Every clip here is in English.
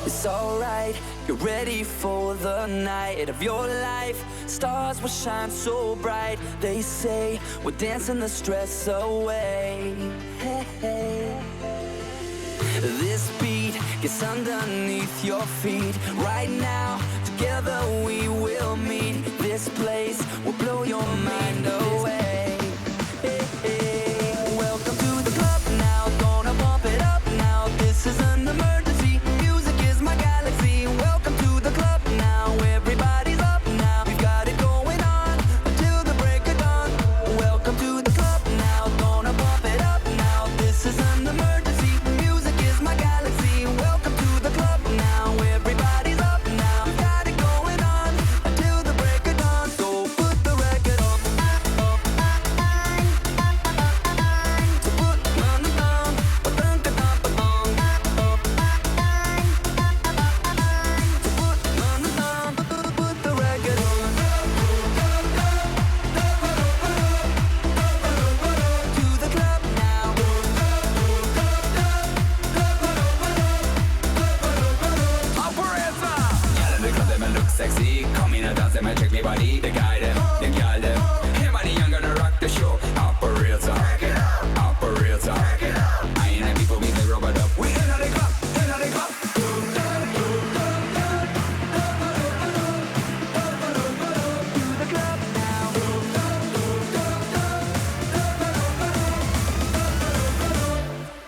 It's alright, get ready for the night of your life. Stars will shine so bright. They say we're dancing the stress away. Hey, hey. This beat gets underneath your feet. Right now, together we will meet. This place will blow your mind away. Hey, hey. Welcome to the club now, gonna bump it up now. This is an emergency, music is my galaxy. Welcome to the club now, everybody's up now. We've got it going on until the break of dawn. Welcome to the club now, gonna bump it up now. This is an emergency, music is my galaxy. Welcome to the club now, everybody's up now. We've got it going on until the break of dawn. So put the record on. So put on the song, put the record on. So put on the song, put the record on. To the club now. Operator! Y'all in the club, them look sexy. Come in and dance, them and check me body. The guy them, the girl them. Him and the young gonna rock the show. Operator, operator. I ain't happy for me, they rub it up. We in the club, in the club. To the club now.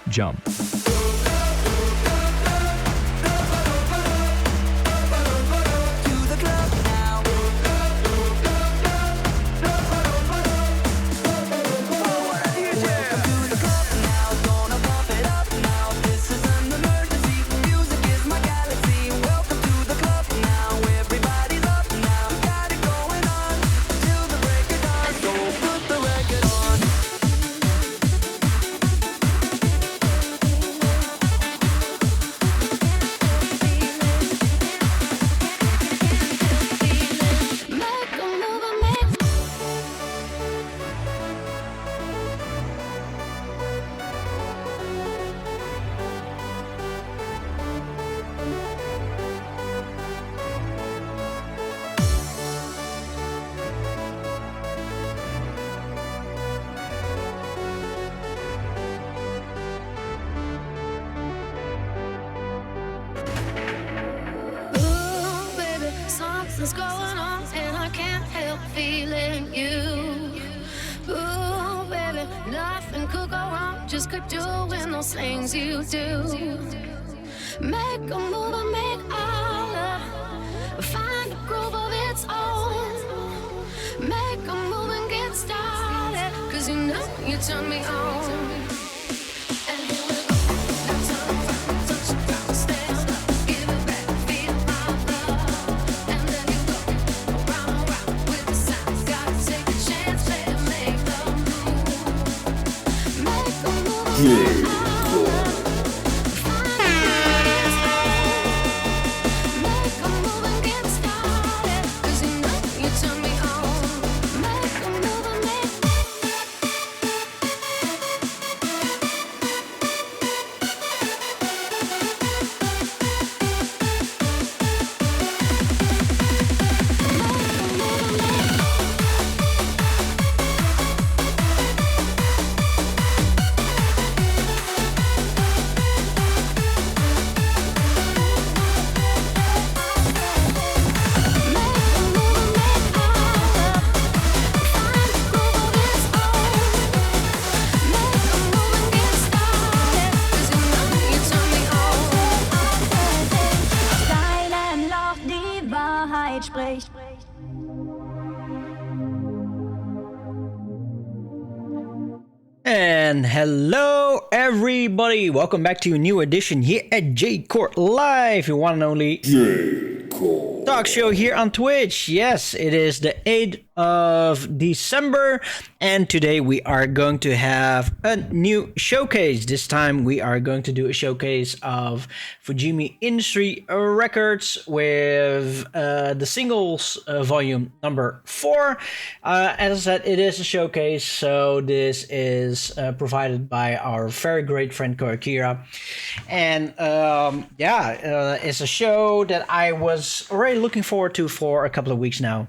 Jump. To the club now. Welcome to the club now, gonna bump it up now. This is an emergency, music is my galaxy. Welcome to the club now, everybody's up now. Got it going on till the break of dawn. So put the record on. Make a move and make Ooh, baby, something's going on and I can't help feeling you. Ooh, baby, nothing could go wrong. Just keep doing those things you do. Make a move and make all of. Find a groove of its own. Make a move and get started. 'Cause you know you turn me on. And here we go. Now turn around, touch it down, stand up, give it back, feel my love. And then you go around with the sound. Gotta take a chance, better make the move. Make a move and make all of. Find a groove of its own. Make a move and get started. 'Cause you know you turn me on. Make a move and make Deinem Lauf die Wahrheit spricht. And hello everybody, welcome back to a new edition here at J-Core Live, your one and only J-Core. talk show here on Twitch. Yes, it is the 8th of December, and today we are going to have a new showcase. This time we are going to do a showcase of Fujimi Industry Records with the singles volume number 4. As I said, it is a showcase, so this is provided by our very great friend Coakira. And it's a show that I was already looking forward to for a couple of weeks now.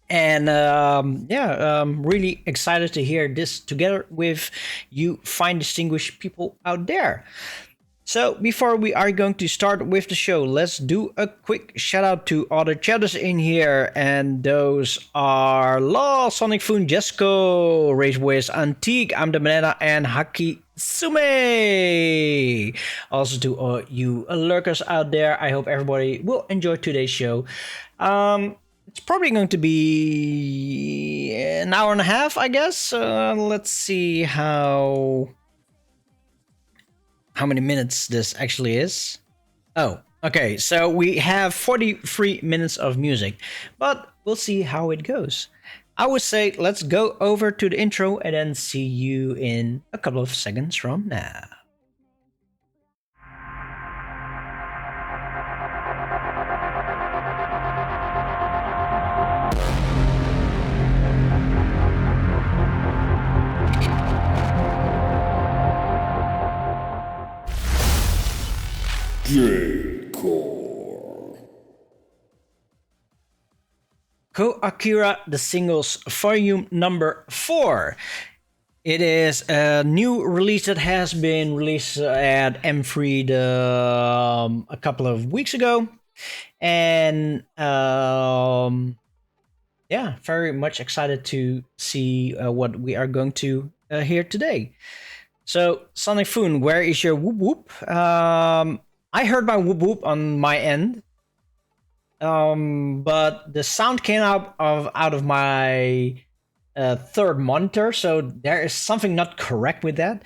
And really excited to hear this together with you fine distinguished people out there. So before we are going to start with the show, let's do a quick shout out to all the chatters in here, and those are Law, Sonic Foon, Jesco, Rage Wiz, Antique, I'm the Banana, and Haki Sume. Also to all you lurkers out there, I hope everybody will enjoy today's show. It's probably going to be an hour and a half, I guess. Let's see how many minutes this actually is. Oh, okay. So we have 43 minutes of music, but we'll see how it goes. I would say let's go over to the intro and then see you in a couple of seconds from now. J-Core. Coakira, the singles volume number 4. It is a new release that has been released at M3 a couple of weeks ago. And very much excited to see what we are going to hear today. So, Sonic Foon, where is your whoop whoop? I heard my whoop whoop on my end, but the sound came out of my third monitor, so there is something not correct with that.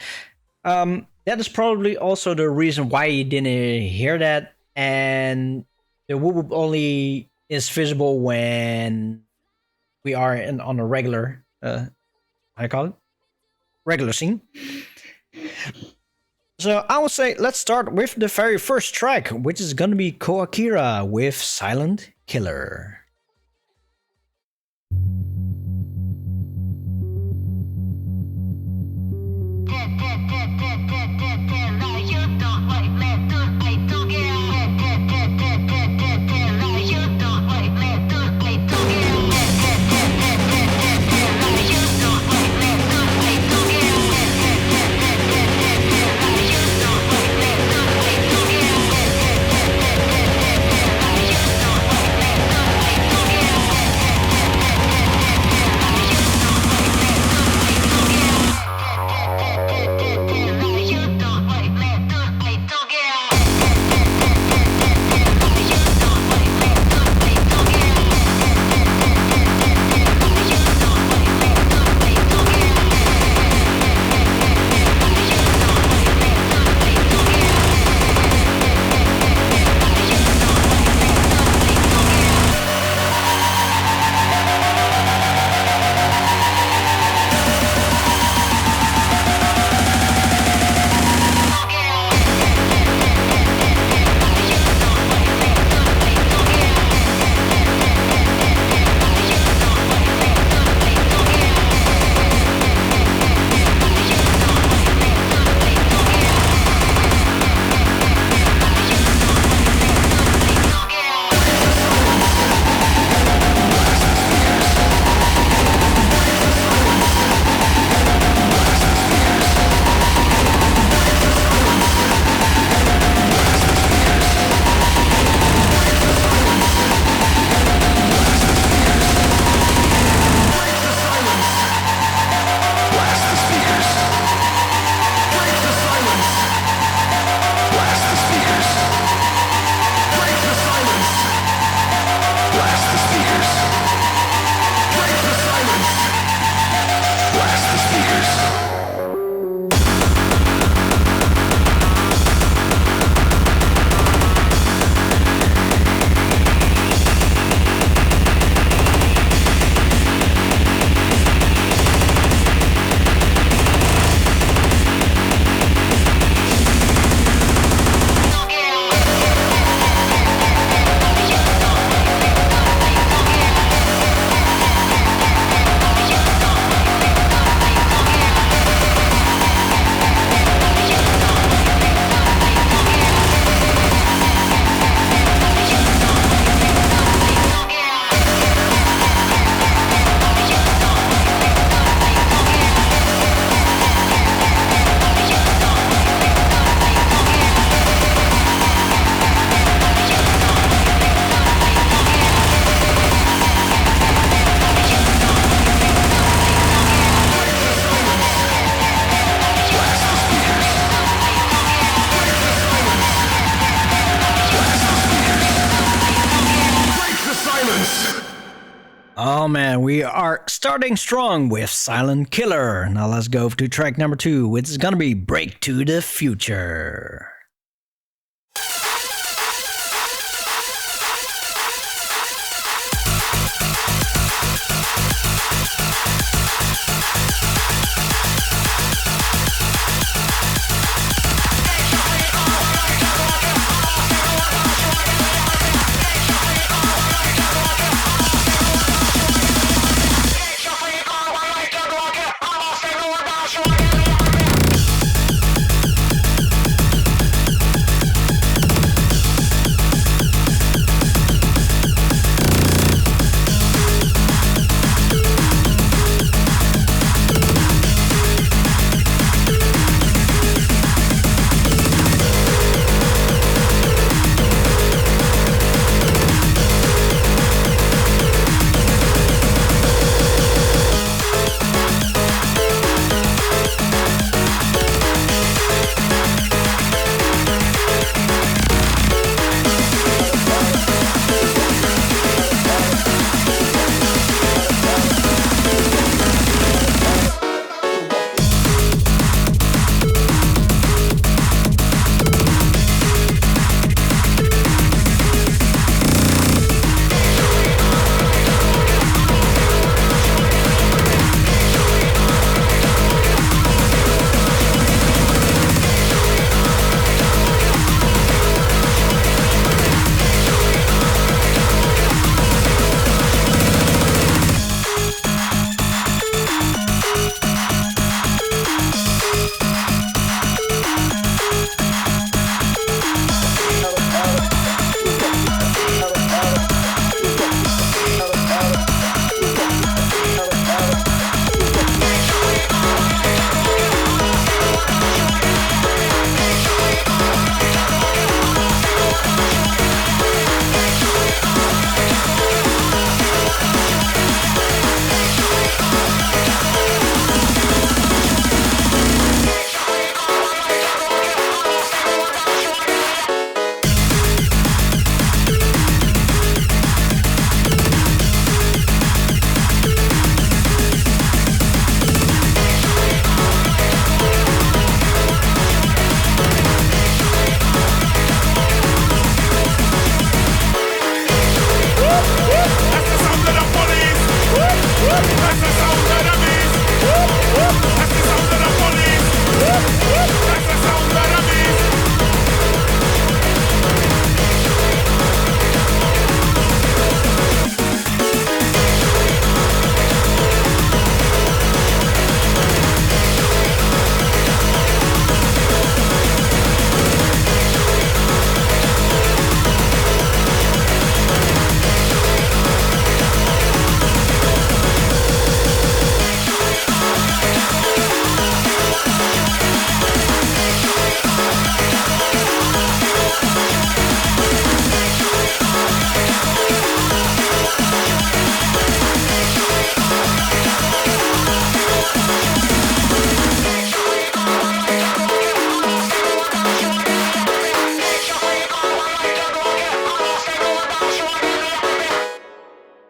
That is probably also the reason why you didn't hear that, and the whoop whoop only is visible when we are on a regular, regular scene. So I would say let's start with the very first track, which is gonna be Coakira with Silent Killer. And we are starting strong with Silent Killer. Now let's go to track number 2, which is gonna be Break to the Future.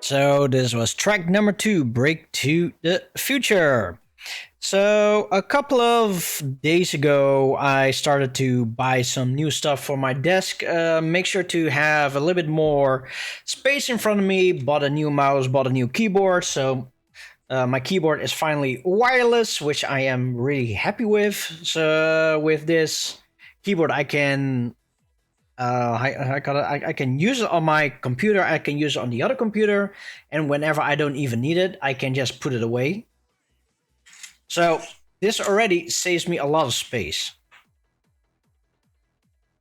So this was track number 2, Break to the Future. So a couple of days ago, I started to buy some new stuff for my desk. Make sure to have a little bit more space in front of me. Bought a new mouse, bought a new keyboard. So my keyboard is finally wireless, which I am really happy with. So with this keyboard, I can I can use it on my computer. I can use it on the other computer, and whenever I don't even need it, I can just put it away. So this already saves me a lot of space.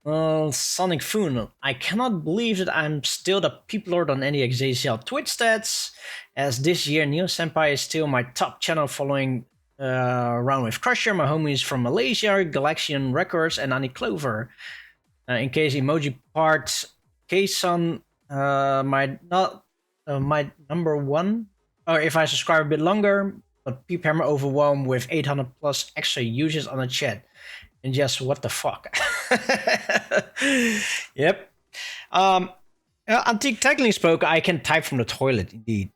Sonic Foon, I cannot believe that I'm still the Peep Lord on NDXJCL Twitch stats, as this year Neo Senpai is still my top channel, following around with Crusher, my homies from Malaysia, Galaxian Records, and Annie Clover. In case emoji parts, K-Sun, my number 1, or if I subscribe a bit longer, but Peep Hammer overwhelmed with 800 plus extra users on the chat. And just what the fuck. Yep. Technically spoken, I can type from the toilet, indeed.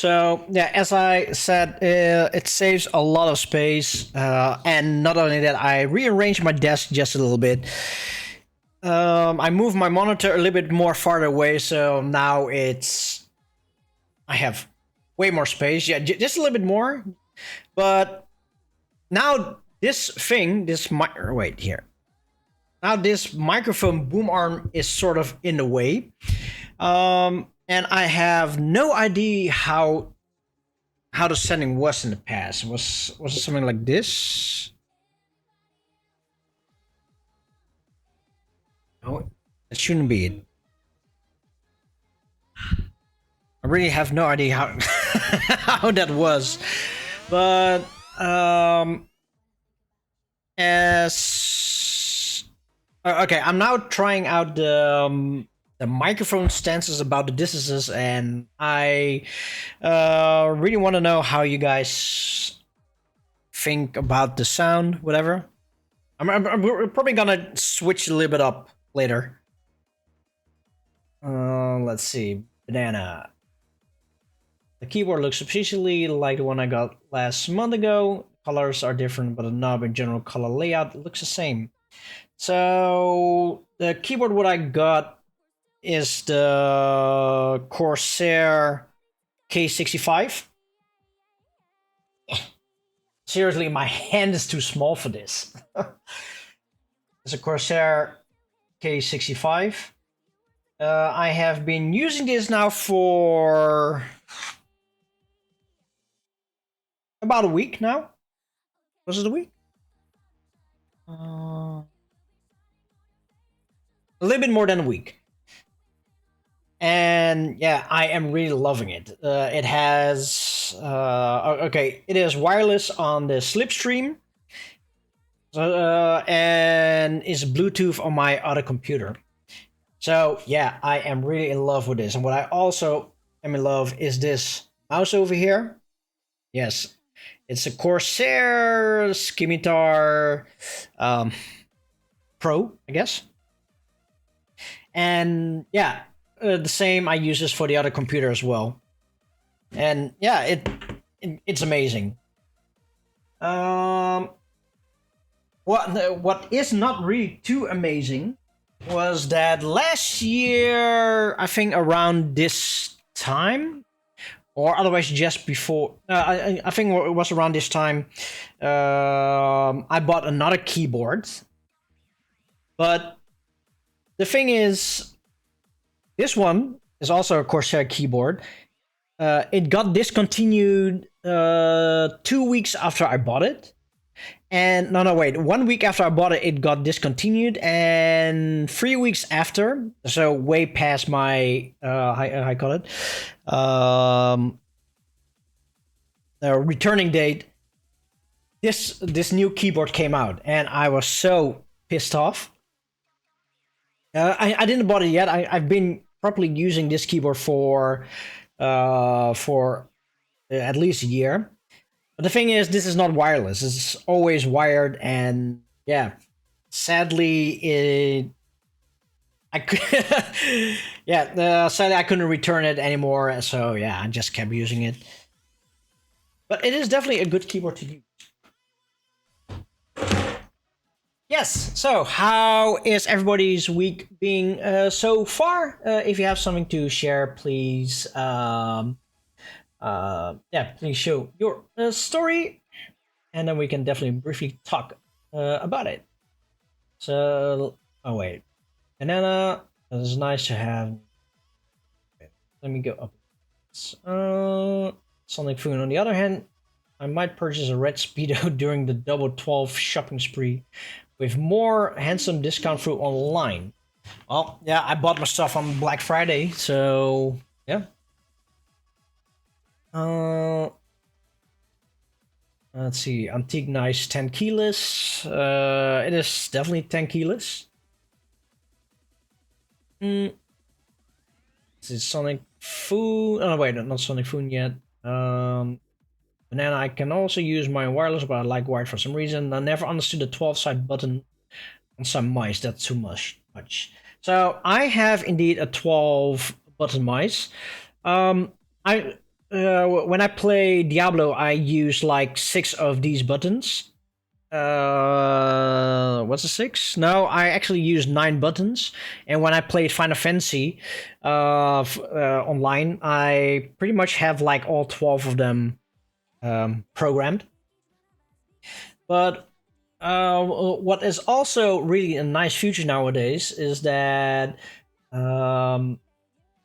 So yeah, as I said, it saves a lot of space, and not only that, I rearranged my desk just a little bit. I moved my monitor a little bit more farther away, so now I have way more space. Yeah, just a little bit more. But now this thing, wait here. Now this microphone boom arm is sort of in the way. And I have no idea how the setting was in the past. Was it something like this? No, it shouldn't be it. I really have no idea how how that was, but okay, I'm now trying out the microphone stances about the distances, and I really want to know how you guys think about the sound, whatever. We're probably gonna switch a little bit up later. Let's see, banana. The keyboard looks substantially like the one I got last month ago. Colors are different, but the knob and general color layout looks the same. So the keyboard what I got is the Corsair K65. Seriously, my hand is too small for this. It's a Corsair K65. I have been using this now for about a week now. Was it a week? A little bit more than a week. And yeah, I am really loving it. It has it is wireless on the Slipstream, and is Bluetooth on my other computer. So yeah, I am really in love with this. And what I also am in love is this mouse over here. Yes, it's a Corsair Scimitar Pro, I guess. And yeah, the same. I use this for the other computer as well. And yeah, it's amazing. What is not really too amazing was that last year, I think around this time, or otherwise just before, I think it was around this time, I bought another keyboard. But the thing is, this one is also a Corsair keyboard. It got discontinued 2 weeks after I bought it. And no, wait. 1 week after I bought it, it got discontinued, and 3 weeks after, so way past my I call it returning date. This new keyboard came out, and I was so pissed off. I didn't bought it yet. I've been properly using this keyboard for at least a year. But the thing is, this is not wireless. It's always wired, and yeah, sadly, sadly I couldn't return it anymore. So yeah, I just kept using it. But it is definitely a good keyboard to use. Yes. So, how is everybody's week being so far? If you have something to share, please. Please show your story, and then we can definitely briefly talk about it. So, oh wait, banana. That is nice to have. Let me go up. Sonic Food. On the other hand, I might purchase a red Speedo during the double 12 shopping spree, with more handsome discount through online. Well, yeah, I bought my stuff on Black Friday, so yeah. Let's see, Antique Nice 10 keyless. It is definitely 10 keyless. This is Sonic Food. Oh wait, not Sonic Food yet. Banana. I can also use my wireless, but I like wired for some reason. I never understood the 12-side button on some mice. That's too much. So I have indeed a 12 button mice. when I play Diablo, I use like 6 of these buttons. What's a 6? No, I actually use 9 buttons. And when I played Final Fantasy online, I pretty much have like all 12 of them programmed. But what is also really a nice feature nowadays is that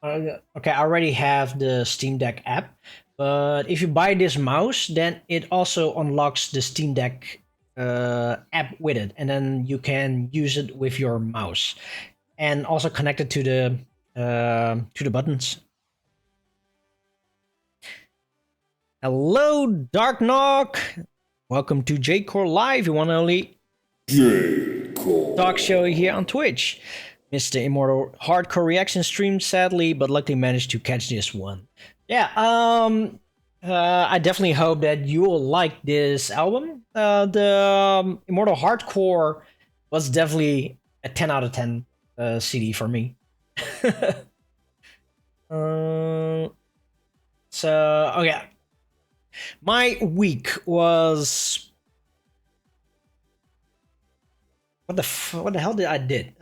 okay, I already have the Steam Deck app, but if you buy this mouse, then it also unlocks the Steam Deck app with it, and then you can use it with your mouse, and also connect it to the buttons. Hello, Dark Knock. Welcome to J-Core Live, your one and only J-Core talk show here on Twitch. Missed the Immortal Hardcore reaction stream, sadly, but luckily managed to catch this one. Yeah, I definitely hope that you will like this album. The Immortal Hardcore was definitely a 10 out of 10 CD for me. So, okay. My week was... What the hell did I did?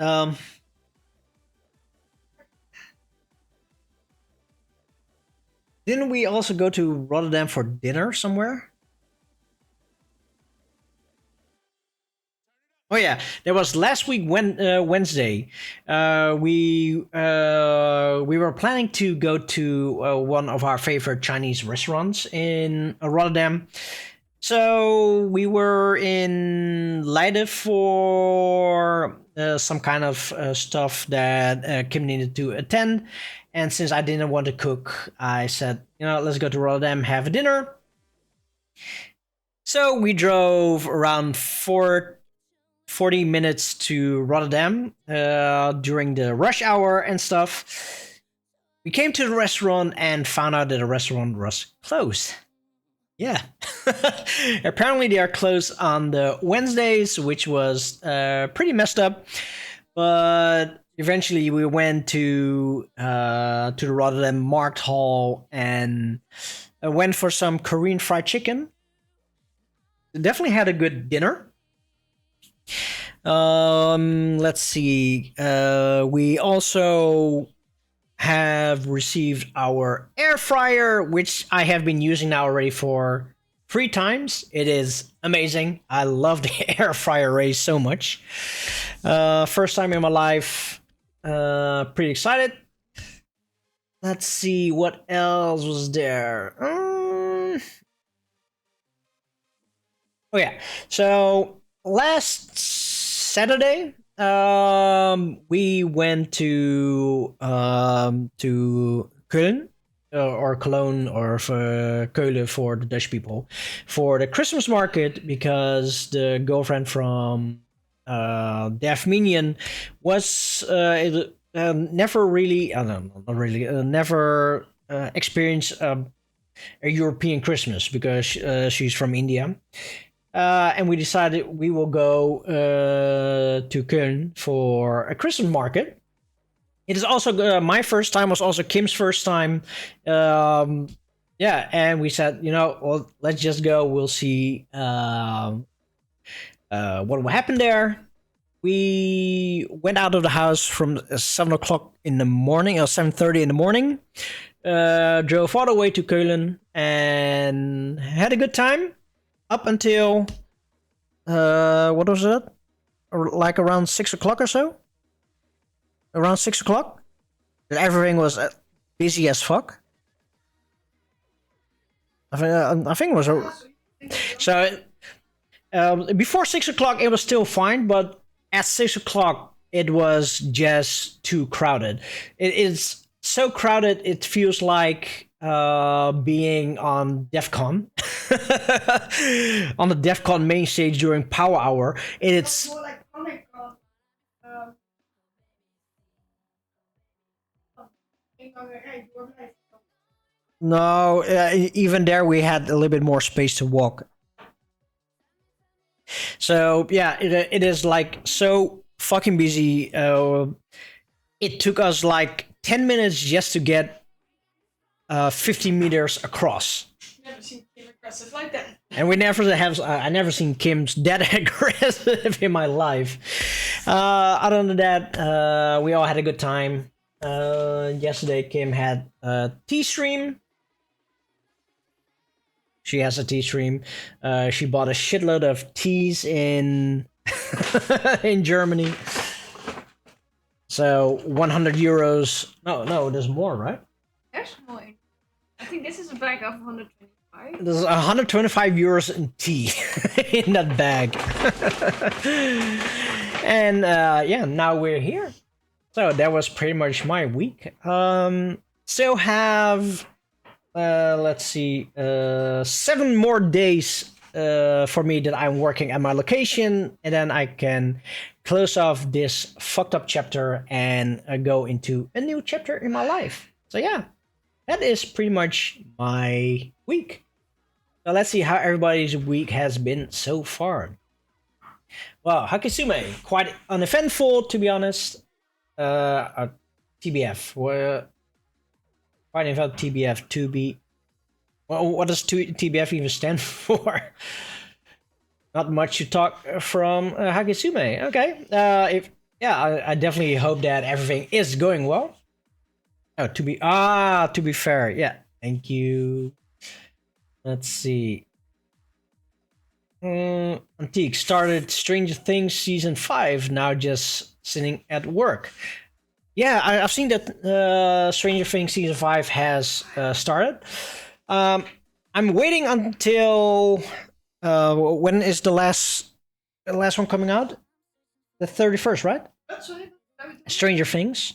Didn't we also go to Rotterdam for dinner somewhere? Oh yeah, there was last week Wednesday. We were planning to go to one of our favorite Chinese restaurants in Rotterdam. So we were in Leiden for some kind of stuff that Kim needed to attend. And since I didn't want to cook, I said, let's go to Rotterdam, have a dinner. So we drove around 40 minutes to Rotterdam during the rush hour and stuff. We came to the restaurant and found out that the restaurant was closed. Yeah. Apparently they are closed on the Wednesdays, which was pretty messed up. But eventually we went to the Rotterdam Markt Hall and went for some Korean fried chicken. Definitely had a good dinner. Let's see. We also have received our air fryer, which I have been using now already for 3 times. It is amazing. I love the air fryer race so much. First time in my life. Pretty excited. Let's see what else was there. Oh yeah. So last Saturday, we went to Köln or Cologne or Keulen for the Dutch people for the Christmas market, because the girlfriend from Def Minion was never really, never experienced a European Christmas because she's from India. And we decided we will go to Köln for a Christmas market. It is also my first time, was also Kim's first time. Yeah, and we said, well, let's just go. We'll see what will happen there. We went out of the house from 7 o'clock in the morning, or 7:30 in the morning. Drove all the way to Köln and had a good time. Up until, what was it? Like around 6 o'clock or so? Around 6 o'clock? Everything was busy as fuck. I think it was... So, before 6 o'clock it was still fine, but at 6 o'clock it was just too crowded. It is so crowded, it feels like being on DEF CON. On the DEF CON main stage during Power Hour. It's no, even there we had a little bit more space to walk. So yeah, it is like so fucking busy. It took us like 10 minutes just to get 50 meters across. Never seen Kim aggressive like that. And we never have. I never seen Kim's that aggressive in my life. Other than that, we all had a good time. Yesterday, Kim had a tea stream. She has a tea stream. She bought a shitload of teas in in Germany. So 100 euros. No, there's more, right? There's more. I think this is a bag of 125. There's 125 euros in tea in that bag. And yeah, now we're here. So that was pretty much my week. Still have, let's see, 7 more days for me that I'm working at my location. And then I can close off this fucked up chapter and go into a new chapter in my life. So yeah, that is pretty much my week. So let's see how everybody's week has been so far. Well, Hakisume, quite uneventful to be honest. TBF, quite eventful TBF to be. Well, what does TBF even stand for? Not much to talk from Hakisume. Okay, I definitely hope that everything is going well. Oh, to be fair, yeah. Thank you. Let's see. Antique started Stranger Things season 5. Now just sitting at work. Yeah, I've seen that Stranger Things season 5 has started. I'm waiting until when is the last one coming out? The 31st, right? That's right. Stranger Things.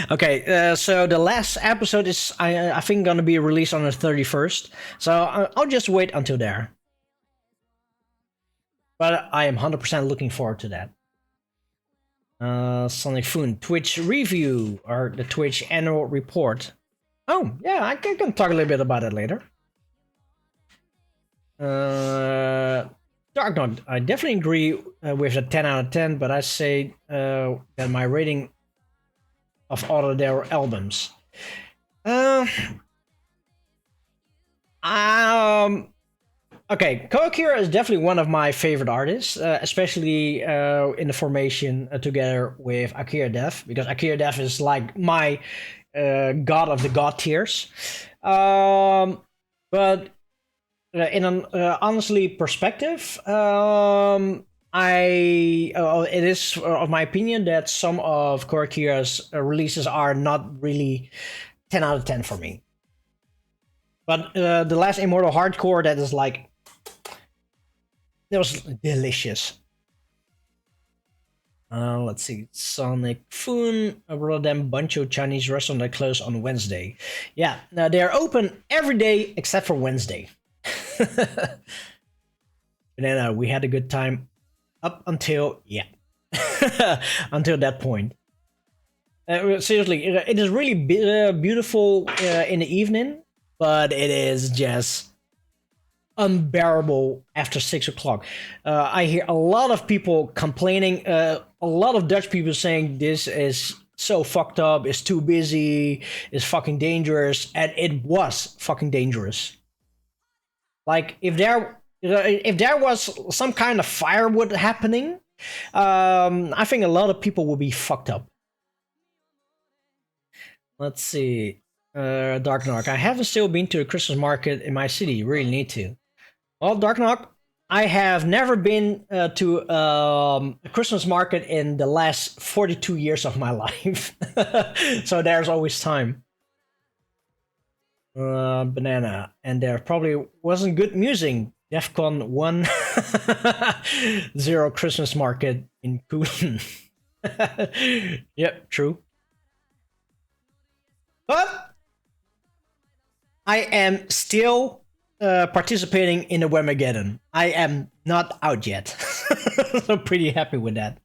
Okay, so the last episode is I think gonna be released on the 31st. So I'll just wait until there. But I am 100% looking forward to that. Sonic Foon Twitch review or the Twitch annual report. Oh yeah, I can talk a little bit about it later. Dark Knight, I definitely agree with a 10 out of 10, but I say that my rating of all of their albums. Okay, Coakira is definitely one of my favorite artists, especially in the formation together with Akira Death, because Akira Death is like my god of the god tiers. But in an honestly perspective, it is of my opinion that some of Coakira's releases are not really 10 out of 10 for me. But the last Immortal Hardcore, that is like, that was delicious. Let's see, Sonic Foon, a Rotterdam Bancho Chinese restaurant that closed on Wednesday. Yeah, now they are open every day except for Wednesday. And then we had a good time up until, yeah, until that point. Seriously, it is really beautiful in the evening, but it is just unbearable after 6 o'clock. I hear a lot of people complaining, a lot of Dutch people saying this is so fucked up, it's too busy, it's fucking dangerous, and it was fucking dangerous. Like, if there was some kind of firewood happening, I think a lot of people would be fucked up. Let's see. Dark Knock. I haven't still been to the Christmas market in my city. Really need to. Well, Dark Knock, I have never been to a Christmas market in the last 42 years of my life. So there's always time. Banana. And there probably wasn't good music. DEFCON 1 0 Christmas market in Polen. Yep, true. But I am still participating in the Wemageddon. I am not out yet. So pretty happy with that.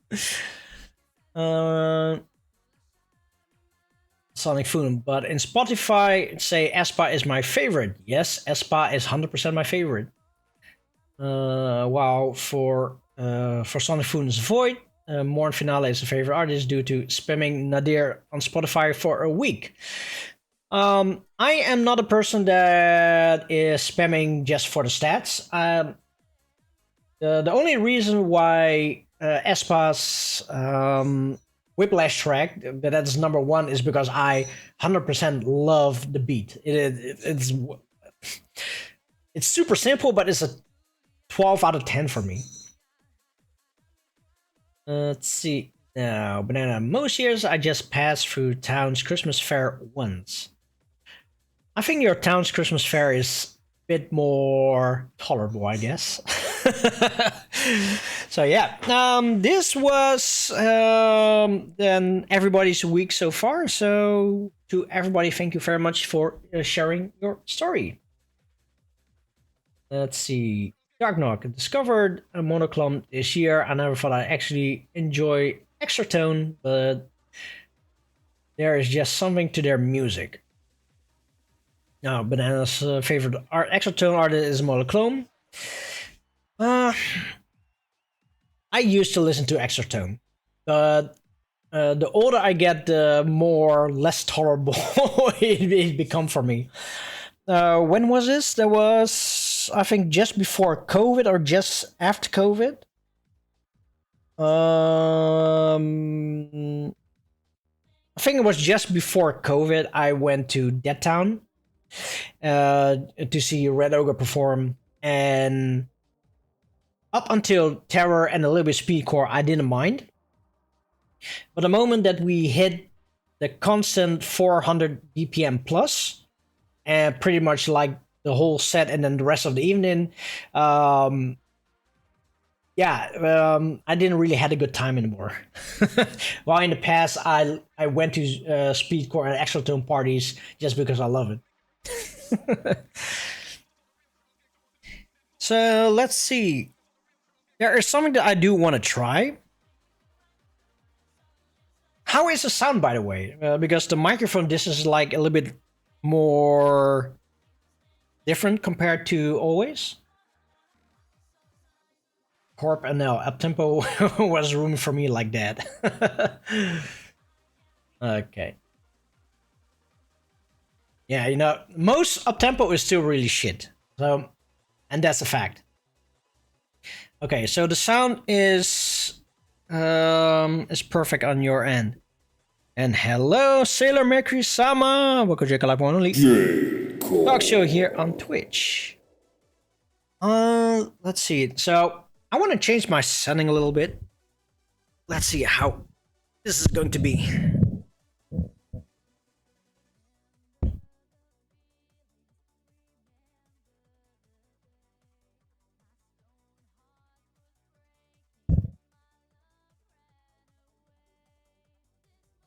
Sonic Foon, but in Spotify, say Espa is my favorite. Yes, Espa is 100% my favorite. While for Sonic Foon is Void, Morn Finale is a favorite artist due to spamming Nadir on Spotify for a week. I am not a person that is spamming just for the stats. The only reason why Espa's Whiplash track that is number one is because I 100% love the beat. It's super simple, but it's a 12 out of 10 for me. Let's see now. Banana. Most years I just pass through town's Christmas fair once. I think your town's Christmas fair is a bit more tolerable, I guess. So yeah, this was then everybody's week so far. So to everybody, thank you very much for sharing your story. Let's see. Dark Knock discovered a monoclone this year. I never thought I'd actually enjoy Extra Tone, but there is just something to their music. Now, Banana's favorite Extra Tone artist is Monoclone. I used to listen to Extra Tone, but the older I get, the less tolerable it become for me. When was this? There was, I think, just before COVID or just after COVID. I think it was just before COVID. I went to Dead Town to see Red Ogre perform, and up until Terror and a little bit Speedcore, I didn't mind. But the moment that we hit the constant 400 BPM plus, and pretty much like the whole set and then the rest of the evening, I didn't really had a good time anymore. While in the past, I went to Speedcore and Extra Tone parties just because I love it. So let's see. There is something that I do want to try. How is the sound, by the way? Because the microphone, this is like a little bit more different compared to always. Corp and now Uptempo was room for me like that. Okay. Yeah, you know, most Uptempo is still really shit. So, and that's a fact. Okay, so the sound is perfect on your end. And hello, Sailor Mercury Sama. Welcome to Live One Only J-Core. Talk show here on Twitch. Let's see. So I want to change my setting a little bit. Let's see how this is going to be.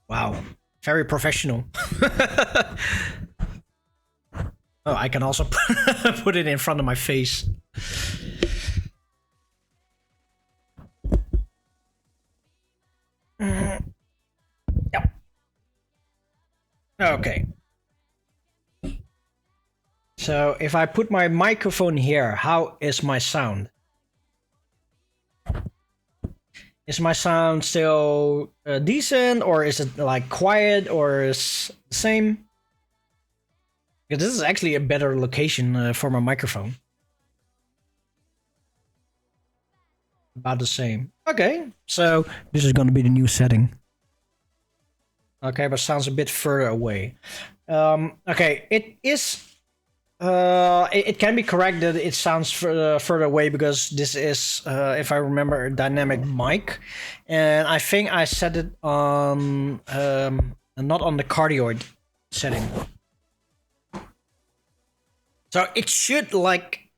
Wow, very professional. Oh, I can also put it in front of my face. Yep. Okay. So if I put my microphone here, how is my sound? Is my sound still decent, or is it like quiet, or is the same? Because this is actually a better location for my microphone. About the same. Okay, so this is going to be the new setting. Okay, but sounds a bit further away. Okay, it is. It can be correct that it sounds further away because this is, if I remember, a dynamic mic, and I think I set it on not on the cardioid setting. So it should like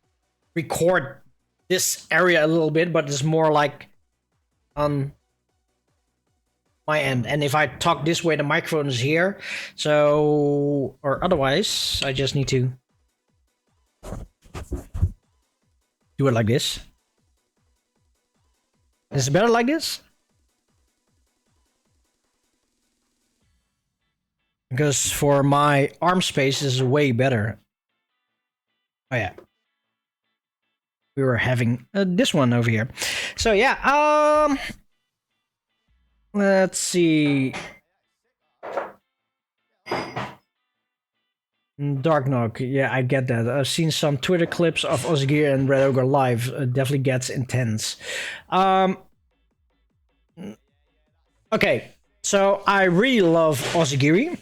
record this area a little bit, but it's more like on my end. And if I talk this way, the microphone is here. So, or otherwise, I just need to do it like this. Is it better like this? Because for my arm space this is way better. Oh yeah. We were having this one over here. So yeah, Let's see. Dark Knock, yeah, I get that. I've seen some Twitter clips of Ozgear and Red Ogre live. It definitely gets intense. Okay, so I really love Ozgiri.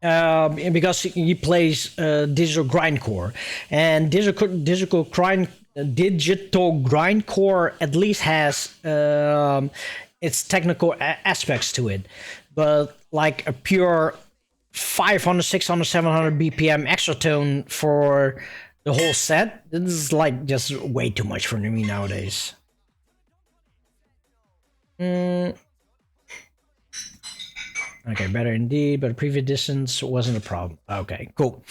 Because he plays digital grindcore, and digital grindcore at least has its technical aspects to it, but like a pure 500, 600, 700 BPM extra tone for the whole set, this is like just way too much for me nowadays. Okay, better indeed, but previous distance wasn't a problem. Okay, cool.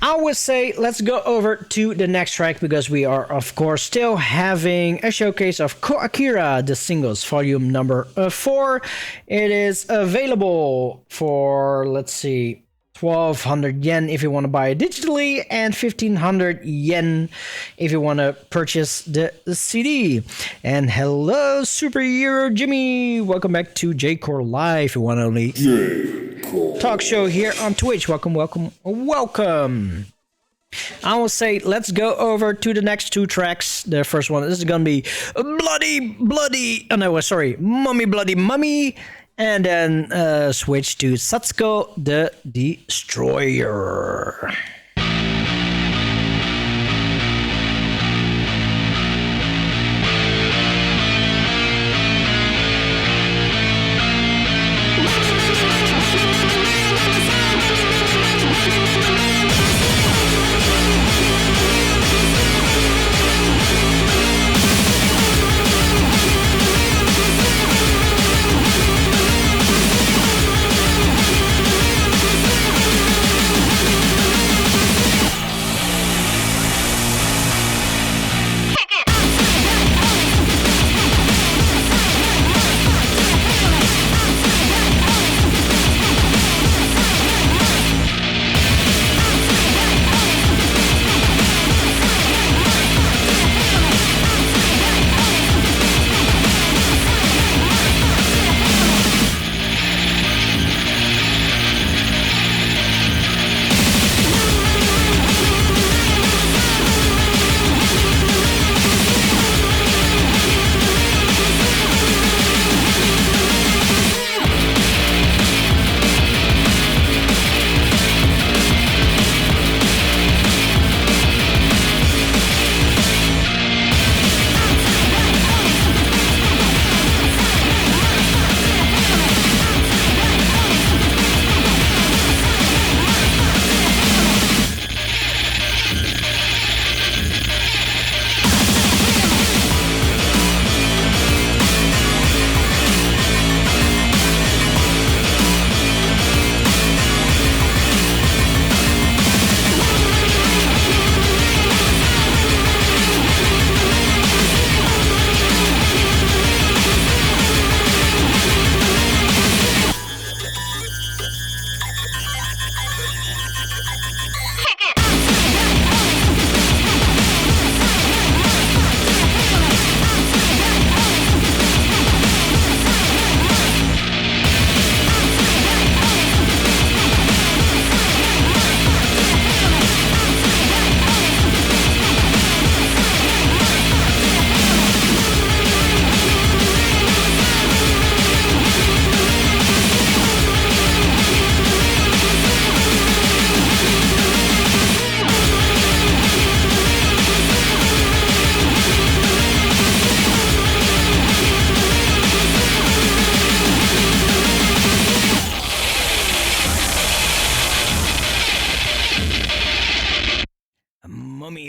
I would say let's go over to the next track because we are, of course, still having a showcase of Coakira, the singles, volume number 4. It is available for, let's see, 1,200 yen if you want to buy it digitally, and 1,500 yen if you want to purchase the CD. And hello, Superhero Jimmy. Welcome back to J-Core Live, one only talk show here on Twitch. Welcome, welcome, welcome. I will say, let's go over to the next 2 tracks. The first one, this is gonna be Mummy Bloody Mummy. And then switch to Satsuko the Destroyer.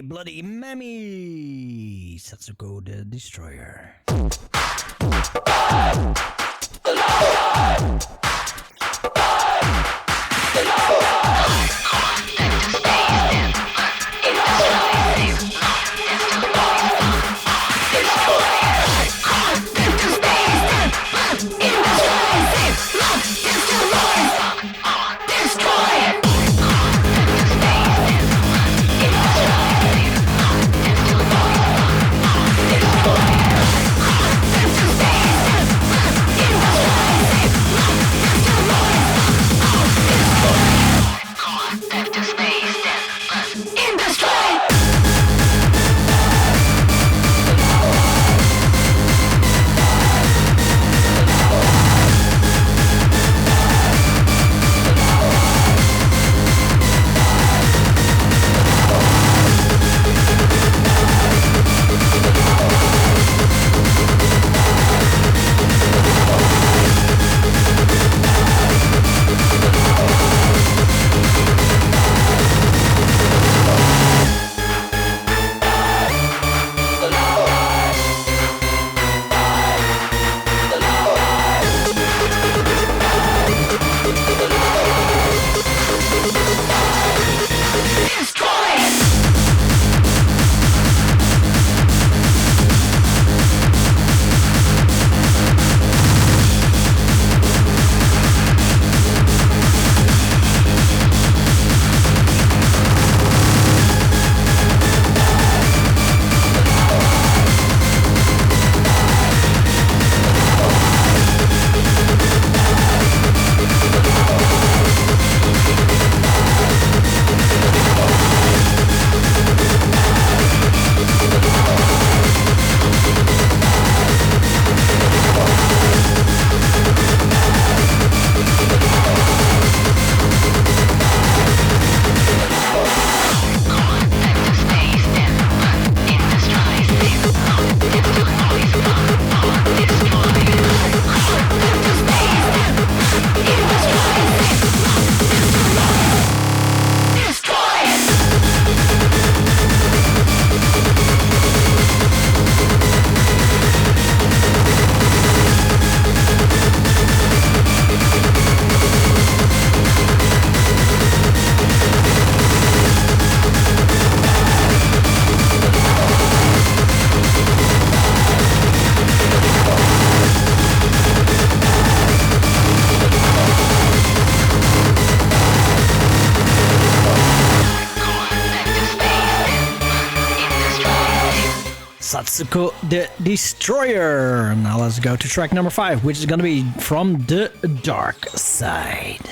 Bloody Mammy! Satsuko the Destroyer. Mexico the Destroyer. Now let's go to track number 5, which is gonna be From the Dark Side.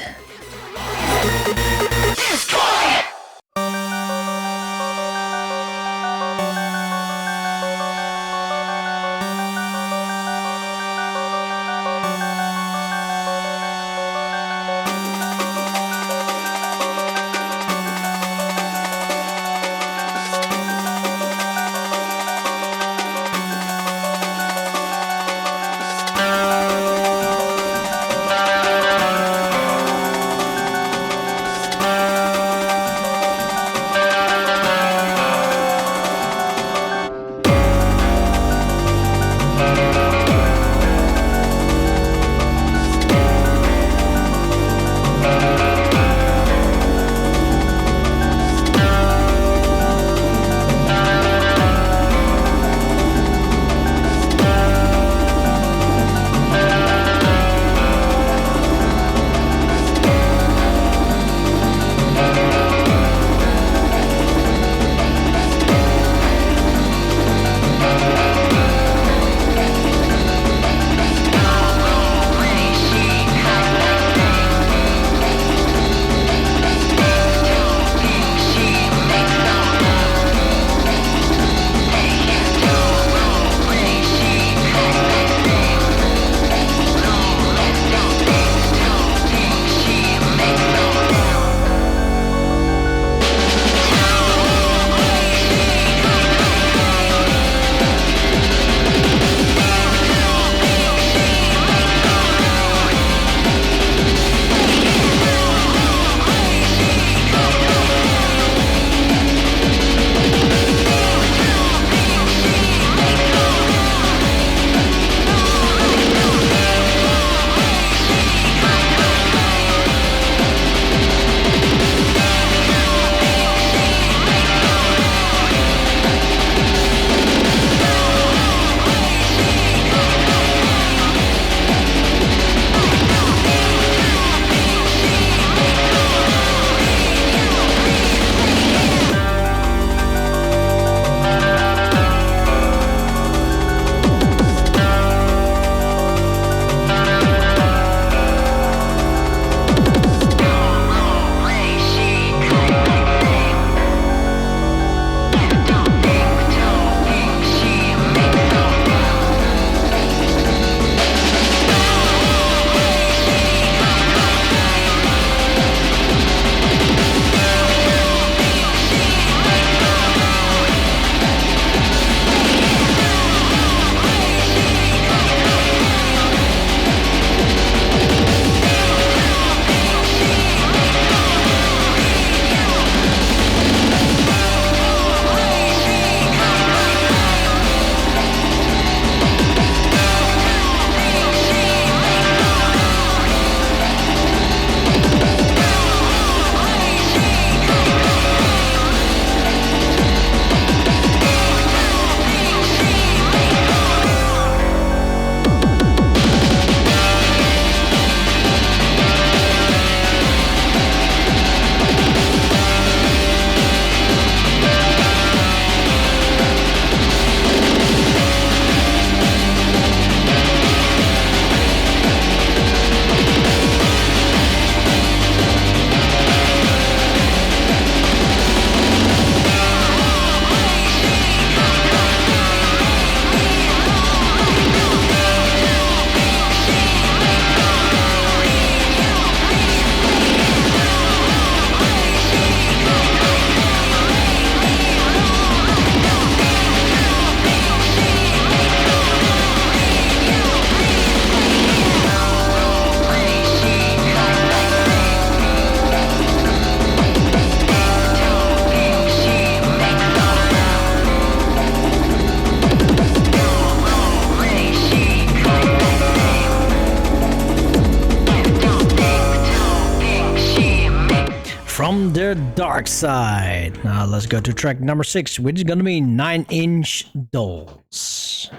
From the Dark Side. Now let's go to track number 6, which is gonna be 9-Inch Dolls.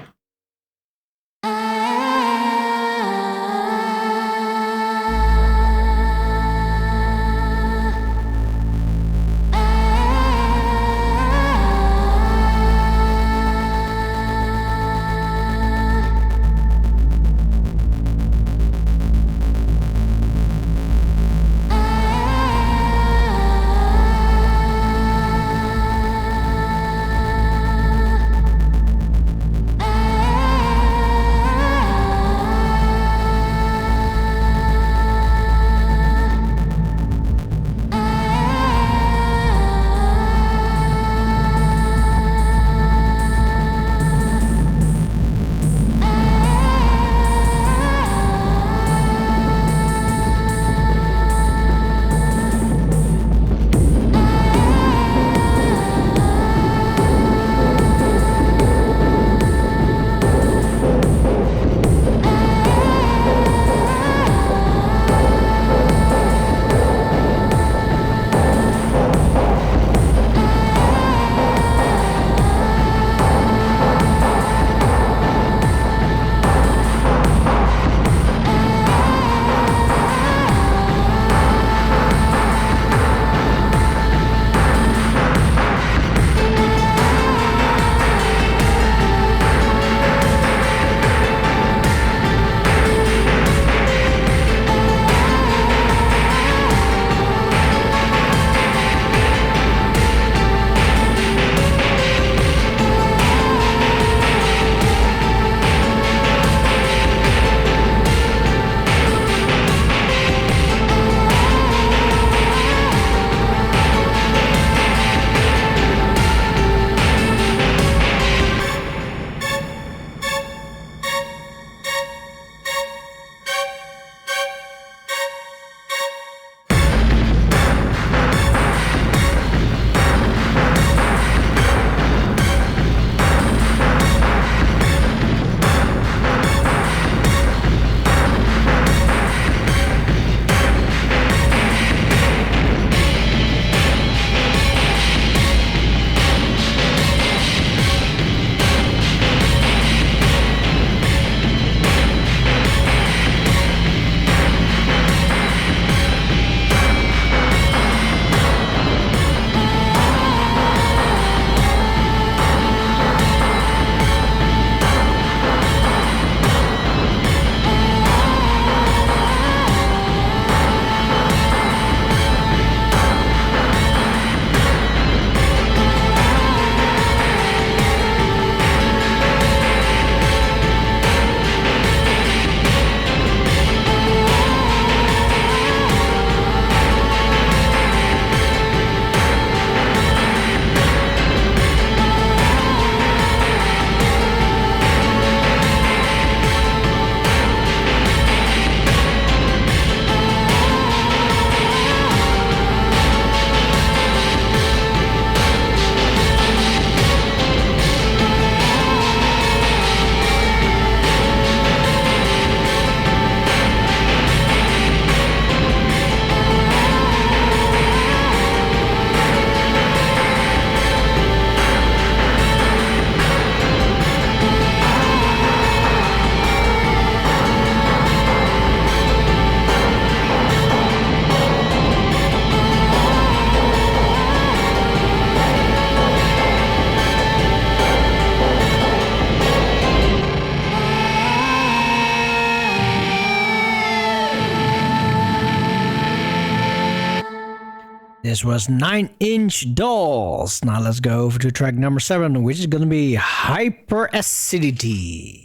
this was 9-inch Dolls. Now let's go over to track number 7, which is gonna be Hyperacidity.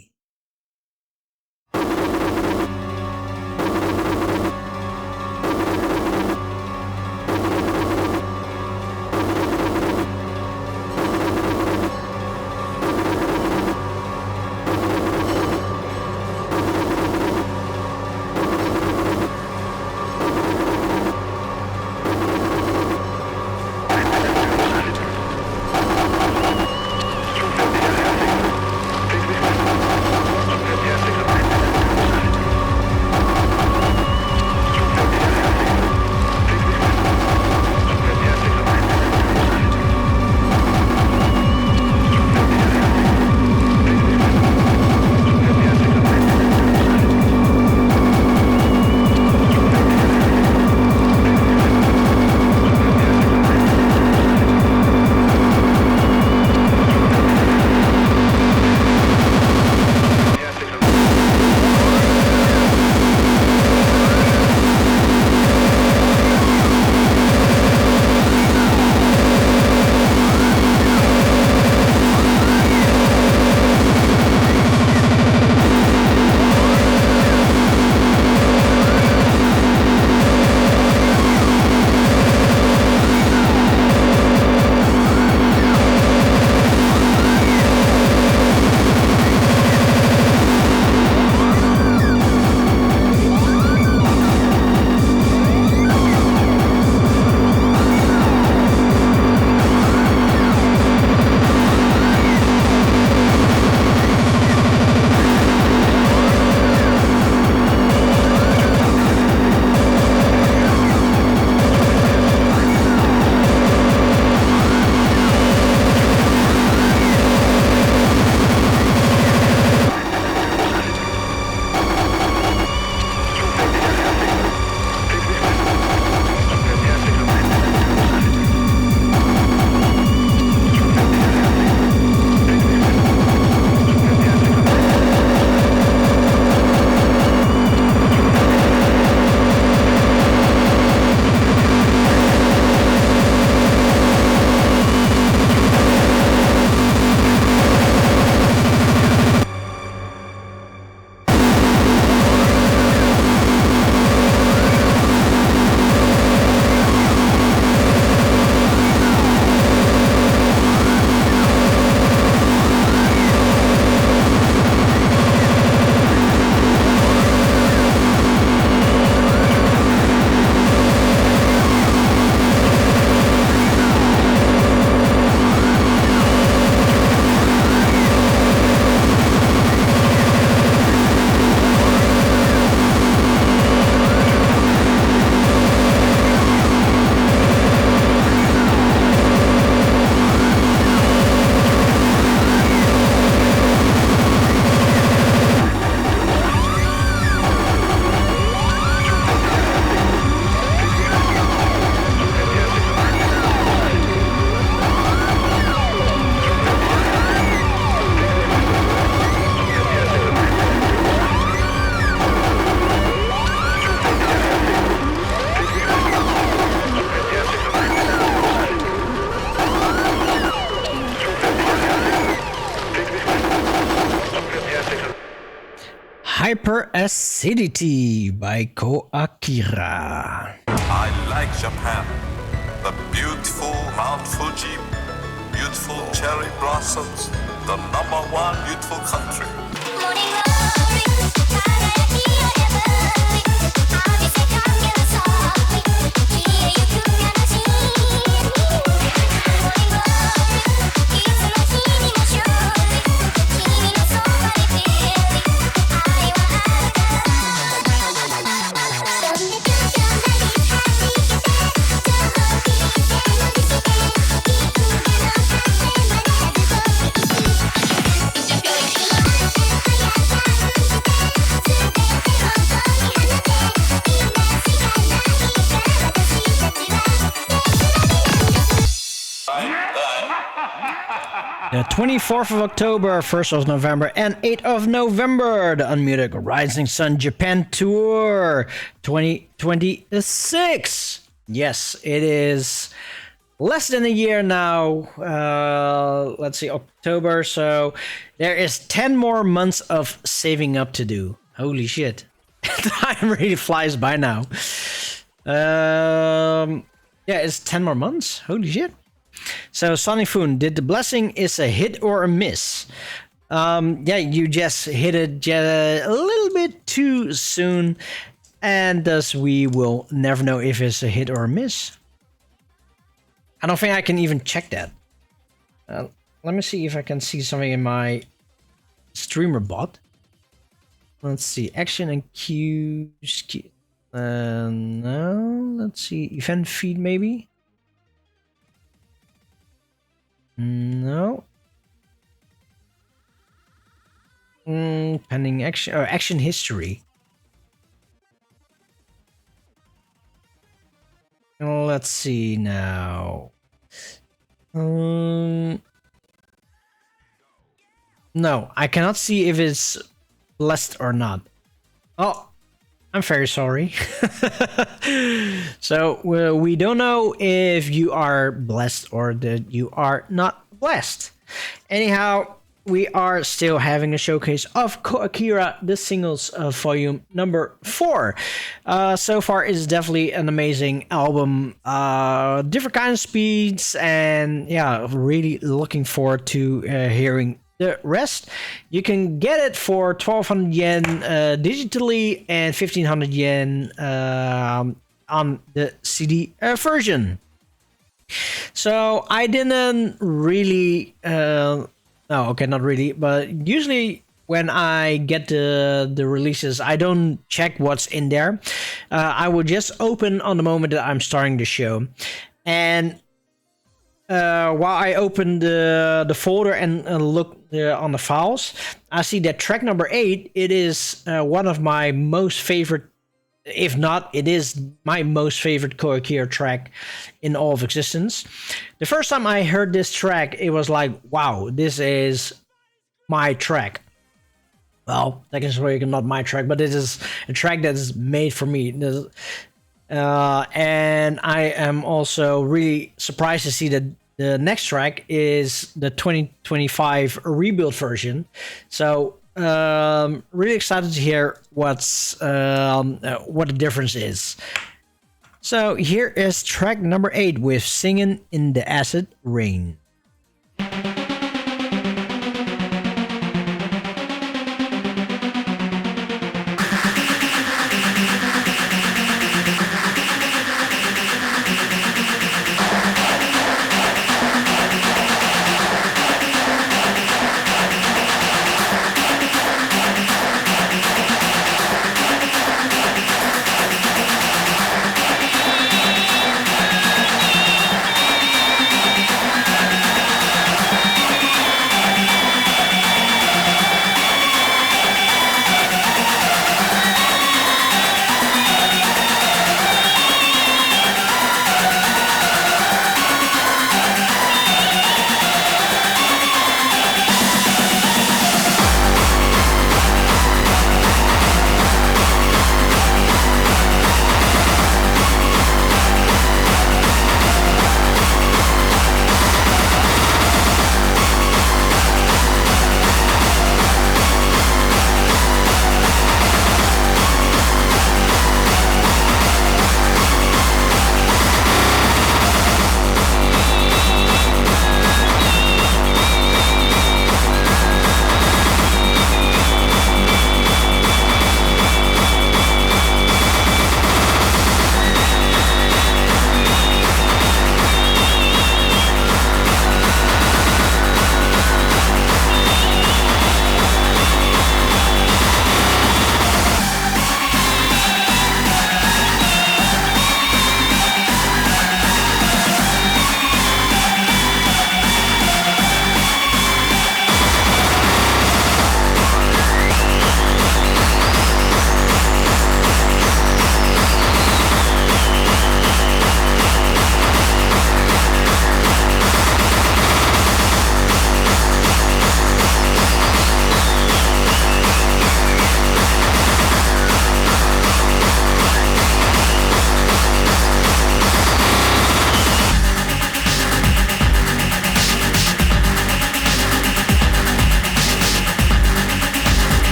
Hyperacidity by Coakira. I like Japan. The beautiful Mount Fuji, beautiful cherry blossoms, the #1 beautiful country. The 24th of October, 1st of November, and 8th of November, the Unmuted Rising Sun Japan Tour 2026. Yes, it is less than a year now. Let's see, October. So there is 10 more months of saving up to do. Holy shit. Time really flies by now. Yeah, it's 10 more months. Holy shit. So Sonic Foon, did the blessing is a hit or a miss? Yeah, you just hit it a little bit too soon. And thus we will never know if it's a hit or a miss. I don't think I can even check that. Let me see if I can see something in my streamer bot. Let's see, action and cues. No, let's see, event feed maybe. No. Pending action or action history. Let's see now. No, I cannot see if it's blessed or not. Oh, I'm very sorry. So we don't know if you are blessed or that you are not blessed. Anyhow, we are still having a showcase of Coakira, the singles volume number 4. So far, it's definitely an amazing album. Different kind of speeds, and yeah, really looking forward to hearing the rest. You can get it for 1,200 yen digitally and 1,500 yen on the CD version. So I didn't really. No, okay, not really. But usually when I get the releases, I don't check what's in there. I will just open on the moment that I'm starting the show. And while I open the folder and look on the files, I see that track number 8, it is one of my most favorite, if not, it is my most favorite Coakira track in all of existence. The first time I heard this track, it was like, wow, this is my track. Well, technically not my track, but it is a track that is made for me. And I am also really surprised to see that the next track is the 2025 rebuild version. So really excited to hear what the difference is. So here is track number 8 with Singing in the Acid Rain.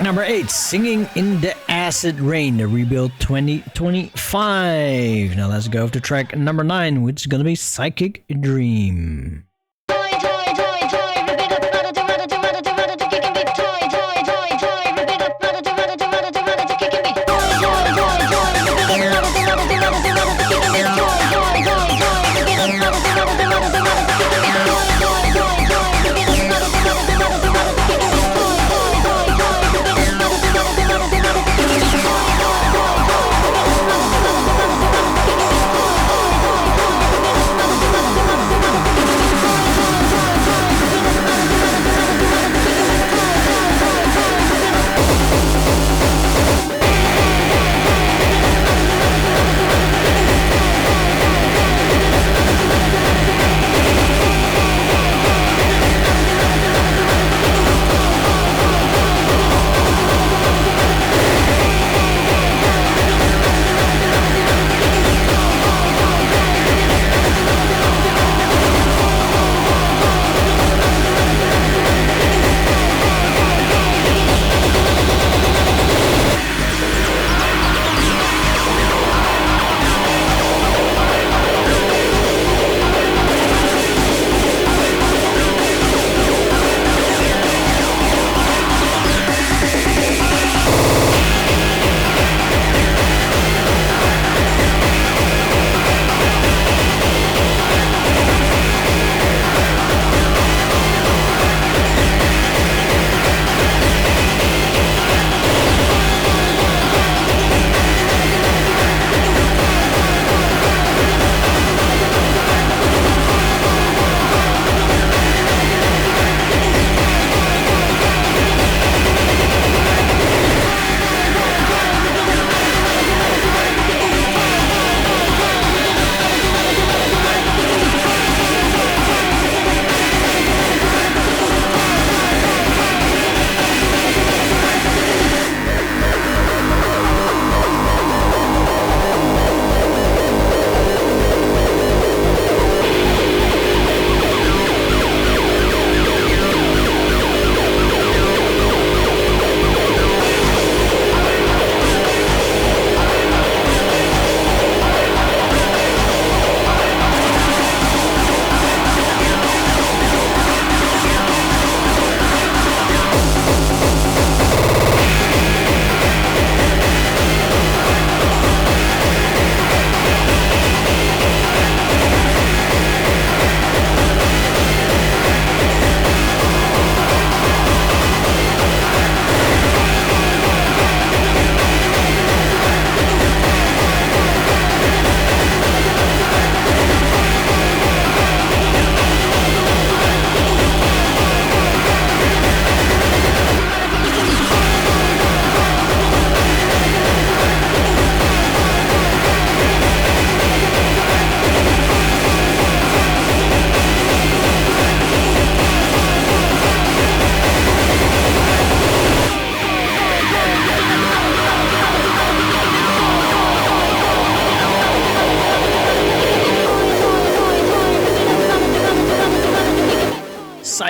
Number 8, Singing in the Acid Rain, the Rebuild 2025. Now let's go to track number 9, which is gonna be Psychic Dream.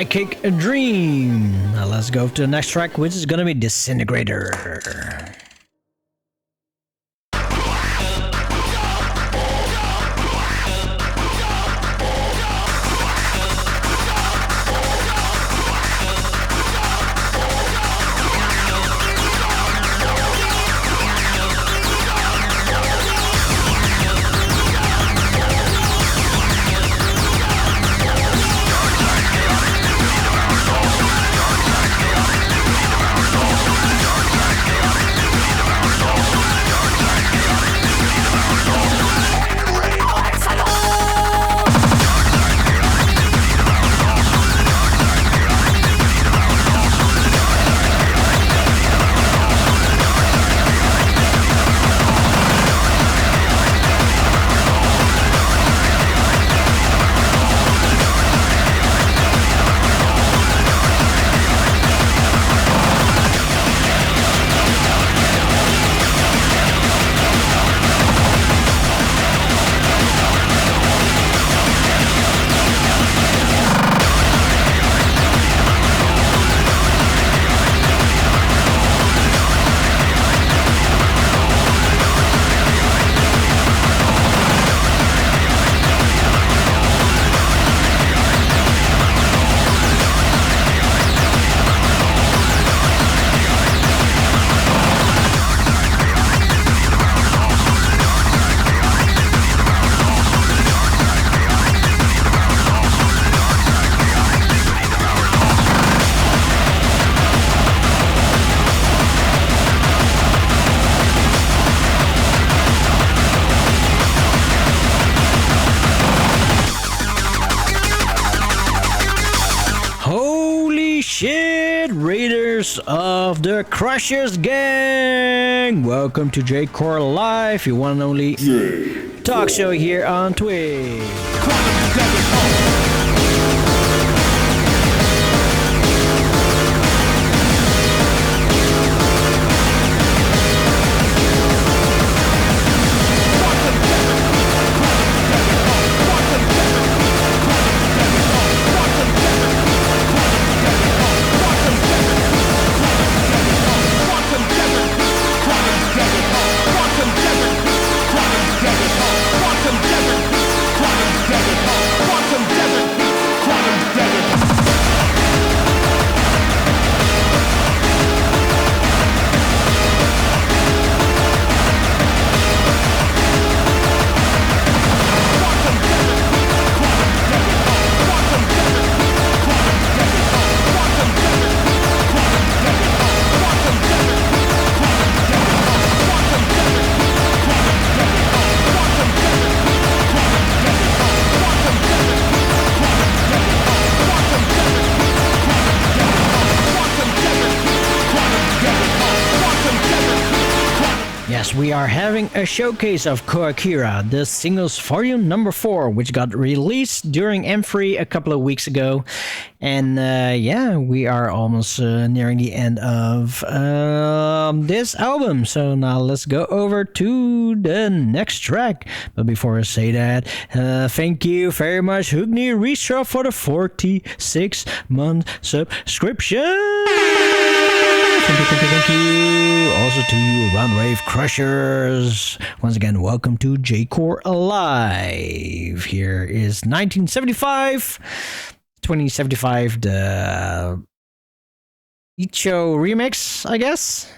Psychic Dream. Now let's go to the next track, which is gonna be Disintegrator. shit, Raiders of the Crushers Gang! Welcome to J-Core Live, your one and only talk show here on Twitch. Yes, we are having a showcase of Coakira, the singles volume number 4, which got released during M3 a couple of weeks ago. And yeah, we are almost nearing the end of this album. So now let's go over to the next track. But before I say that, thank you very much, Hugni Ristra, for the 46-month subscription. Thank you. Also to you, Round Rave Crushers. Once again, welcome to J-Core Alive. Here is 2075, the Icho remix, I guess.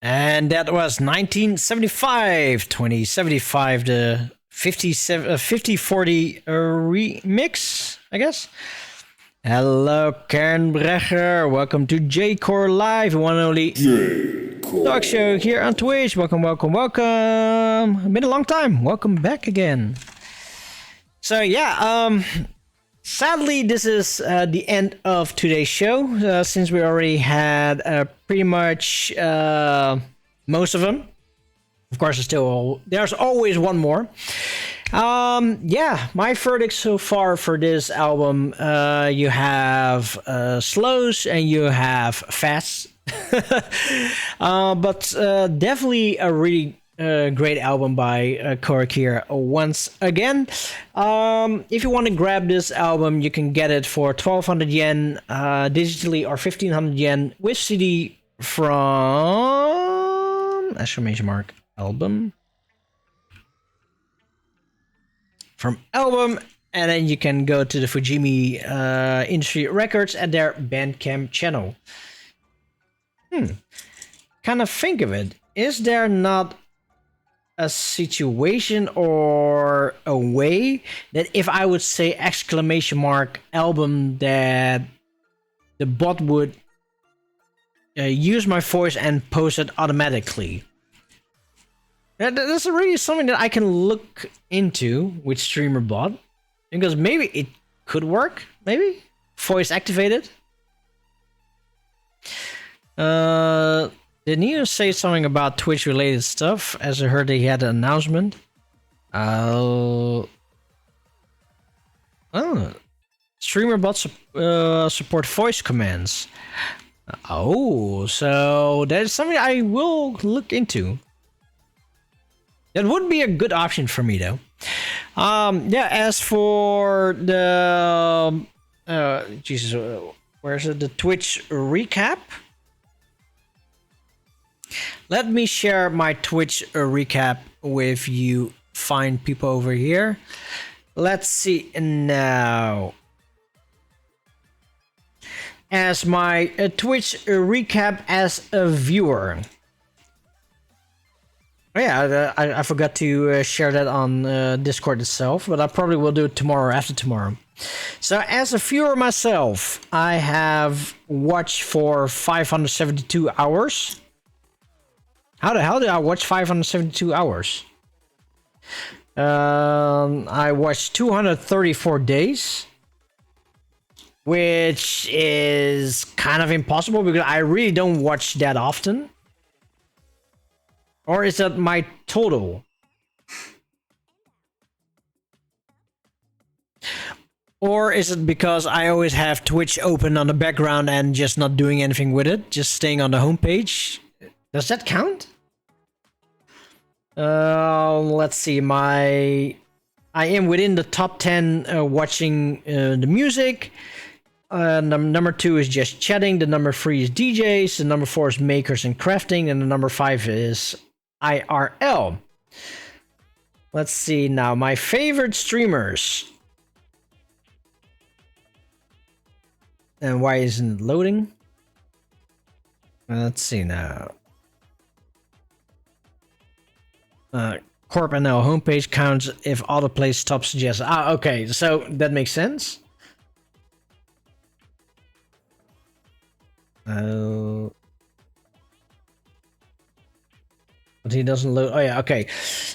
And that was 1975, 2075, the 5040 remix, I guess. Hello, Karen Brecher. Welcome to J-Core Live, one and only talk show here on Twitch. Welcome, welcome, welcome. Been a long time. Welcome back again. So yeah, sadly, this is the end of today's show, since we already had pretty much most of them. Of course, there's always one more. Yeah, my verdict so far for this album, you have slows and you have fasts. But definitely a really great album by Coakira once again. If you want to grab this album, you can get it for 1,200 yen digitally or 1,500 yen with CD from exclamation mark album. From album, and then you can go to the Fujimi Industry Records at their Bandcamp channel. Kind of think of it. Is there not a situation or a way that if I would say exclamation mark album that the bot would use my voice and post it automatically? That's really something that I can look into with StreamerBot, because maybe it could work. Maybe voice activated. Did Neo say something about Twitch related stuff? As I heard he had an announcement. StreamerBot support voice commands. Oh, so that's something I will look into. That would be a good option for me, though. Yeah, as for the... where's it? The Twitch recap? Let me share my Twitch recap with you fine people over here. Let's see now. As my Twitch recap as a viewer... Oh yeah, I forgot to share that on Discord itself, but I probably will do it tomorrow or after tomorrow. So as a viewer myself, I have watched for 572 hours. How the hell did I watch 572 hours? I watched 234 days, which is kind of impossible because I really don't watch that often. Or is that my total? Or is it because I always have Twitch open on the background and just not doing anything with it, just staying on the homepage? Does that count? Let's see. I am within the top 10 watching the music. Number 2 is just chatting. The number 3 is DJs. The number 4 is makers and crafting, and the number 5 is IRL. Let's see now. My favorite streamers. And why isn't it loading? Let's see now. Corp and now homepage counts if autoplay stops suggests. Okay, so that makes sense. But he doesn't load. Oh yeah, okay.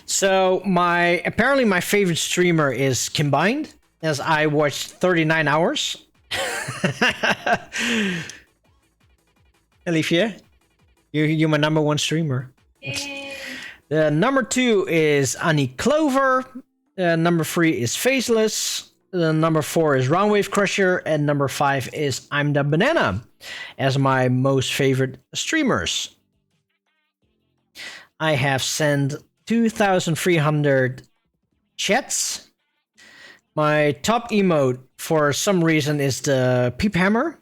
So apparently my favorite streamer is Combined, as I watched 39 hours. Alicia, you're my number 1 streamer. The number 2 is Annie Clover. Number 3 is Faceless. Number 4 is Roundwave Crusher, and number 5 is I'm the Banana, as my most favorite streamers. I have sent 2,300 chats. My top emote for some reason is the Peep Hammer.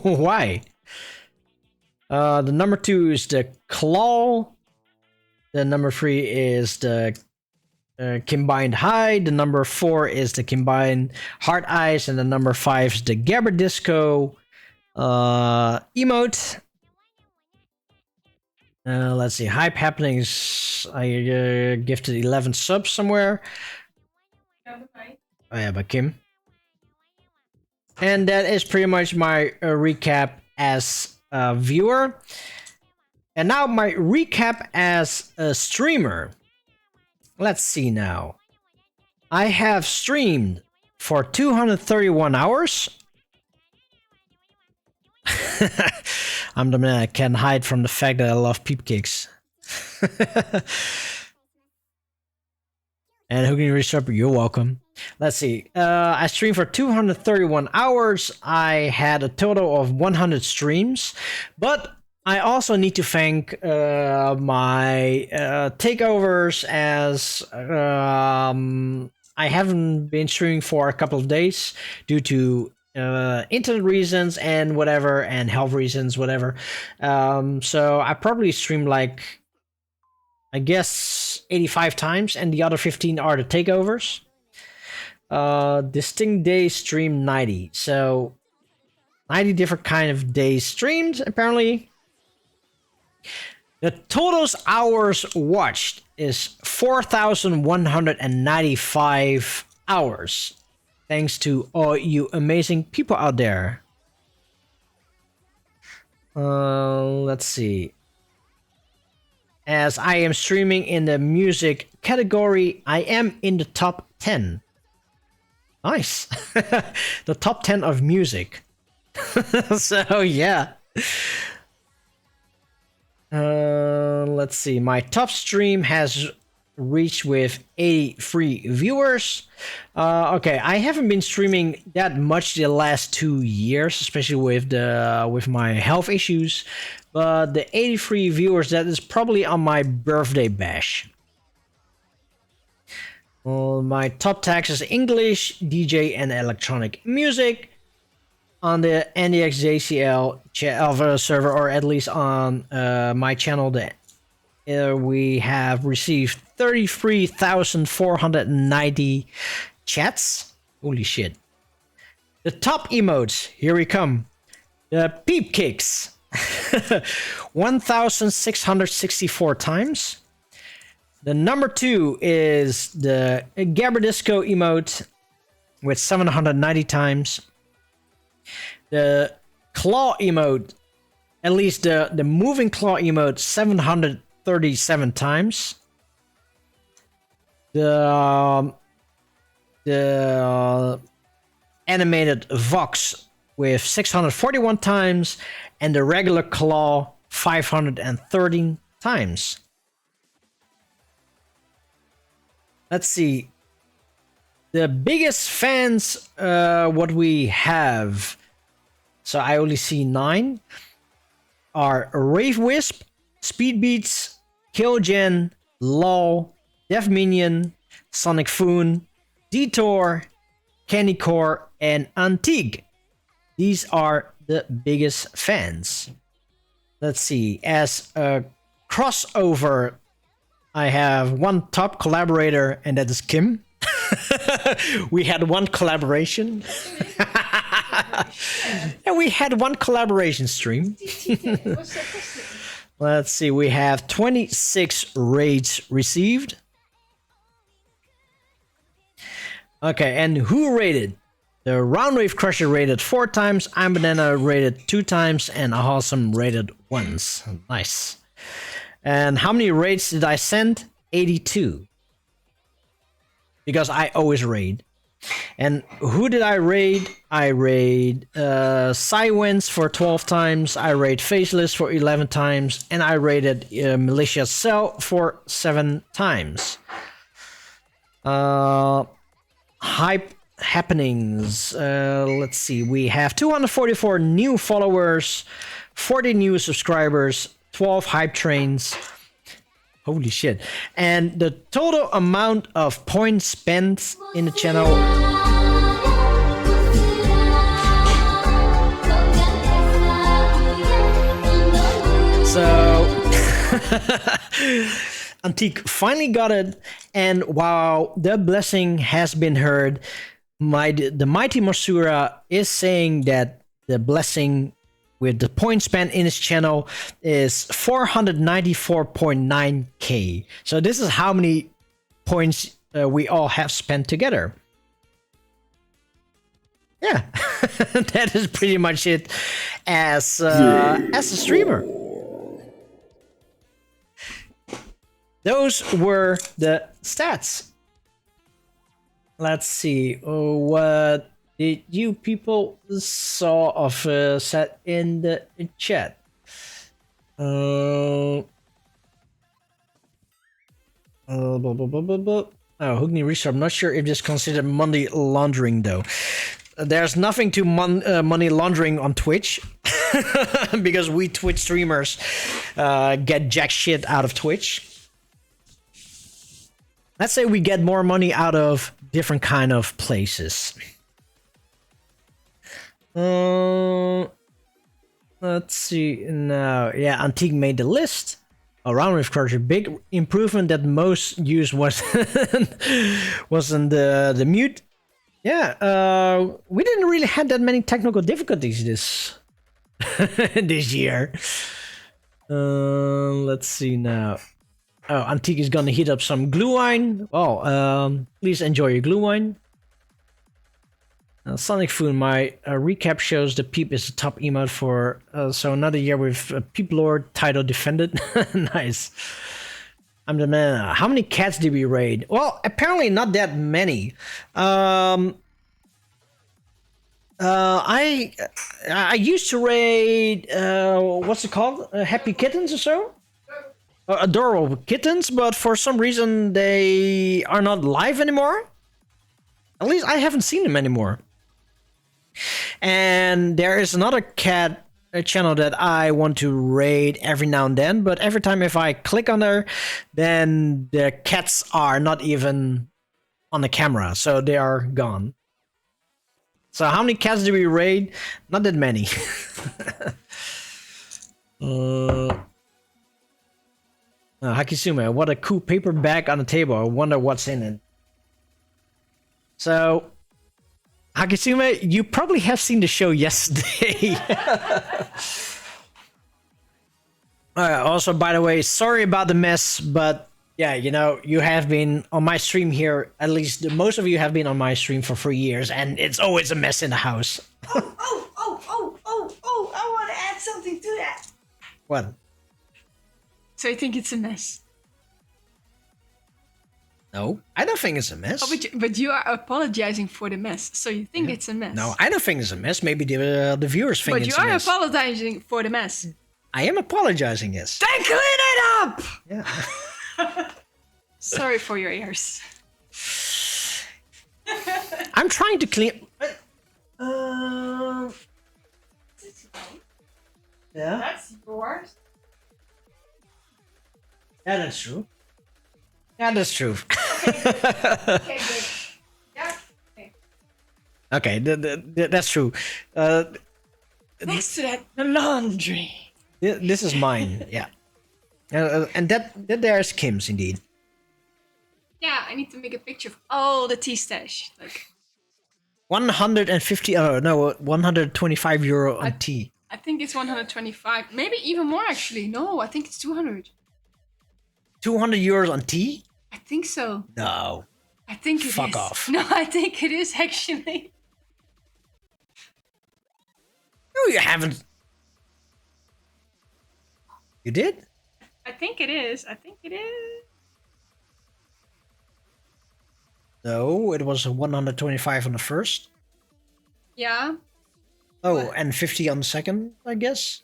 Why? The number 2 is the Claw. The number 3 is the Combined High. The number 4 is the Combined Heart Eyes, and the number 5 is the Gabber Disco emote. Let's see. Hype happenings. I gifted 11 subs somewhere. Oh yeah, by Kim. And that is pretty much my recap as a viewer. And now my recap as a streamer. Let's see now. I have streamed for 231 hours. I'm the man that can hide from the fact that I love peep kicks. And who can you resub? You're welcome. Let's see. I streamed for 231 hours. I had a total of 100 streams, but I also need to thank my takeovers, as I haven't been streaming for a couple of days due to internet reasons and whatever, and health reasons, whatever. So I probably streamed like, I guess, 85 times, and the other 15 are the takeovers. Distinct days streamed 90, so 90 different kind of days streamed apparently. The total hours watched is 4,195 hours. Thanks to all you amazing people out there. Let's see. As I am streaming in the music category, I am in the top 10. Nice. The top 10 of music. So yeah. Let's see. My top stream has reached with 83 viewers. Okay, I haven't been streaming that much the last 2 years, especially with my health issues. But the 83 viewers, that is probably on my birthday bash. Well, my top tags is English, DJ, and electronic music. On the NDXJCL server, or at least on my channel, we have received 33,490 chats. Holy shit. The top emotes, here we come. The peep kicks. 1,664 times. The number 2 is the Gabardisco emote with 790 times. The claw emote, at least the moving claw emote, 737 times. The animated Vox with 641 times, and the regular claw 513 times. Let's see. The biggest fans, what we have, so I only see 9, are Rave Wisp, Speedbeats, Killgen, LOL, Dev Minion, Sonic Foon, Detour, Candycore, and Antique. These are the biggest fans. Let's see. As a crossover, I have one top collaborator, and that is Kim. We had one collaboration. And we had one collaboration stream. Let's see. We have 26 raids received. Okay, and who rated? The Roundwave Crusher rated 4 times, I'm Banana rated 2 times, and Awesome rated once. Nice. And how many raids did I send? 82. Because I always raid. And who did I raid? I raid Cywins for 12 times, I raid Faceless for 11 times, and I raided Malicious Cell for 7 times. Hype happenings. Let's see. We have 244 new followers, 40 new subscribers, 12 hype trains. Holy shit. And the total amount of points spent in the channel. So Antique finally got it, and while the blessing has been heard, the mighty Masura is saying that the blessing with the point spent in his channel is 494.9k. So this is how many points we all have spent together. Yeah, that is pretty much it as a streamer. Those were the stats. Let's see. What did you people saw of set in the chat? Oh, Hoogny Research. I'm not sure if this is considered money laundering though. There's nothing to money laundering on Twitch because we Twitch streamers get jack shit out of Twitch. Let's say we get more money out of different kind of places. Let's see now. Yeah, Antique made the list. Around with culture, big improvement that most use was wasn't the mute. Yeah, we didn't really have that many technical difficulties this this year. Let's see now. Oh, Antique is gonna heat up some glue wine. Oh, please enjoy your glue wine. Sonic Food, my recap shows the Peep is the top emote for so another year with Peep Lord title defended. Nice. I'm the man. How many cats did we raid? Well, apparently not that many. I used to raid what's it called? Happy Kittens or so? Adorable Kittens, but for some reason they are not live anymore. At least I haven't seen them anymore. And there is another cat channel that I want to raid every now and then, but every time if I click on her, then the cats are not even on the camera, so they are gone. So how many cats do we raid? Not that many. Hakisume, what a cool paper bag on the table. I wonder what's in it. So, Hakisume, you probably have seen the show yesterday. Also, by the way, sorry about the mess, but yeah, you know, you have been on my stream here, at least most of you have been on my stream for 3 years, and it's always a mess in the house. I want to add something to that. What? So I think it's a mess. No, I don't think it's a mess. Oh, but you are apologizing for the mess, so you think it's a mess. No, I don't think it's a mess. Maybe the viewers think it's a mess. But you are apologizing for the mess. I am apologizing, yes. Then clean it up! Yeah. Sorry for your ears. I'm trying to clean... Yeah? That's yours. Yeah, that's true. Yeah, that's true. Okay, good. Yeah. Okay, that's true. Next to that, the laundry. This is mine, yeah. And that there's Kim's, indeed. Yeah, I need to make a picture of all the tea stash. Like 150, 125 euro on tea. I think it's 125, maybe even more actually. No, I think it's 200. 200 euros on tea? I think so. No. I think it is. Fuck off. No, I think it is actually. No, you haven't. You did? I think it is. I think it is. No, it was 125 on the first. Yeah. Oh, What? and 50 on the second, I guess.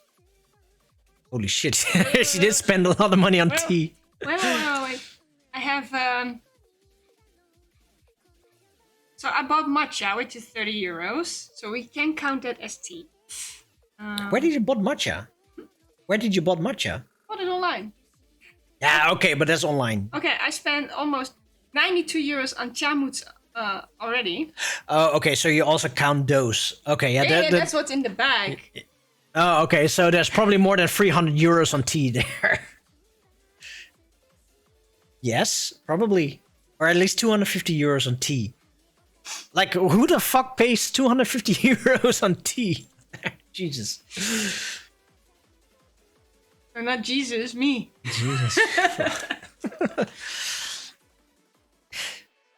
Holy shit. She did spend a lot of money on tea. Wait. I have, so I bought matcha, which is 30 euros. So we can count that as tea. Where did you bought matcha? Where did you bought matcha? Bought it online. Yeah, okay, but that's online. Okay, I spent almost 92 euros on chamoots already. Oh, okay, so you also count those. Okay, yeah. Yeah, that's what's in the bag. Oh, okay, so there's probably more than 300 euros on tea there. Yes, probably. Or at least 250 euros on tea. Like, who the fuck pays 250 euros on tea? Jesus. No, not Jesus, me. Jesus.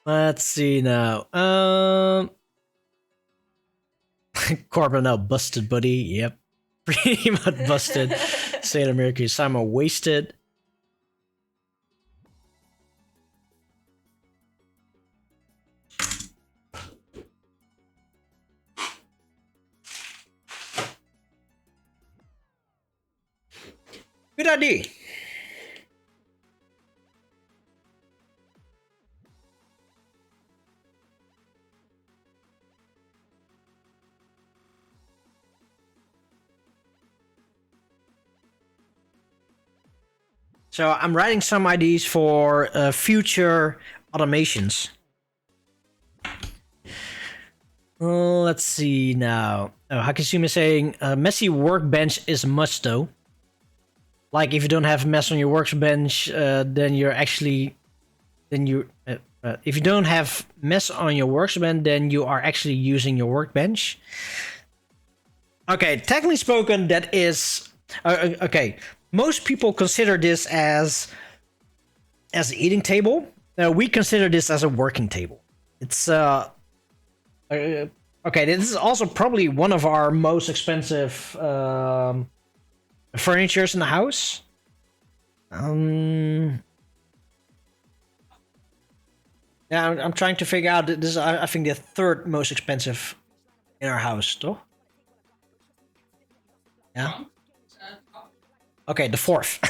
Let's see now. Corbin now busted, buddy. Yep. Pretty much busted. Sailor Mercury, Simon wasted. Good idea. So I'm writing some ideas for future automations. Let's see now. Hakisumi is saying a messy workbench is a must though. Like if you don't have a mess on your workbench, then you're actually, if you don't have mess on your workbench, then you are actually using your workbench. Okay, technically spoken, that is okay. Most people consider this as an eating table. We consider this as a working table. It's okay. This is also probably one of our most expensive furnitures in the house. Yeah, I'm trying to figure out. This is, I think, the third most expensive in our house, though. Yeah. Okay, the fourth.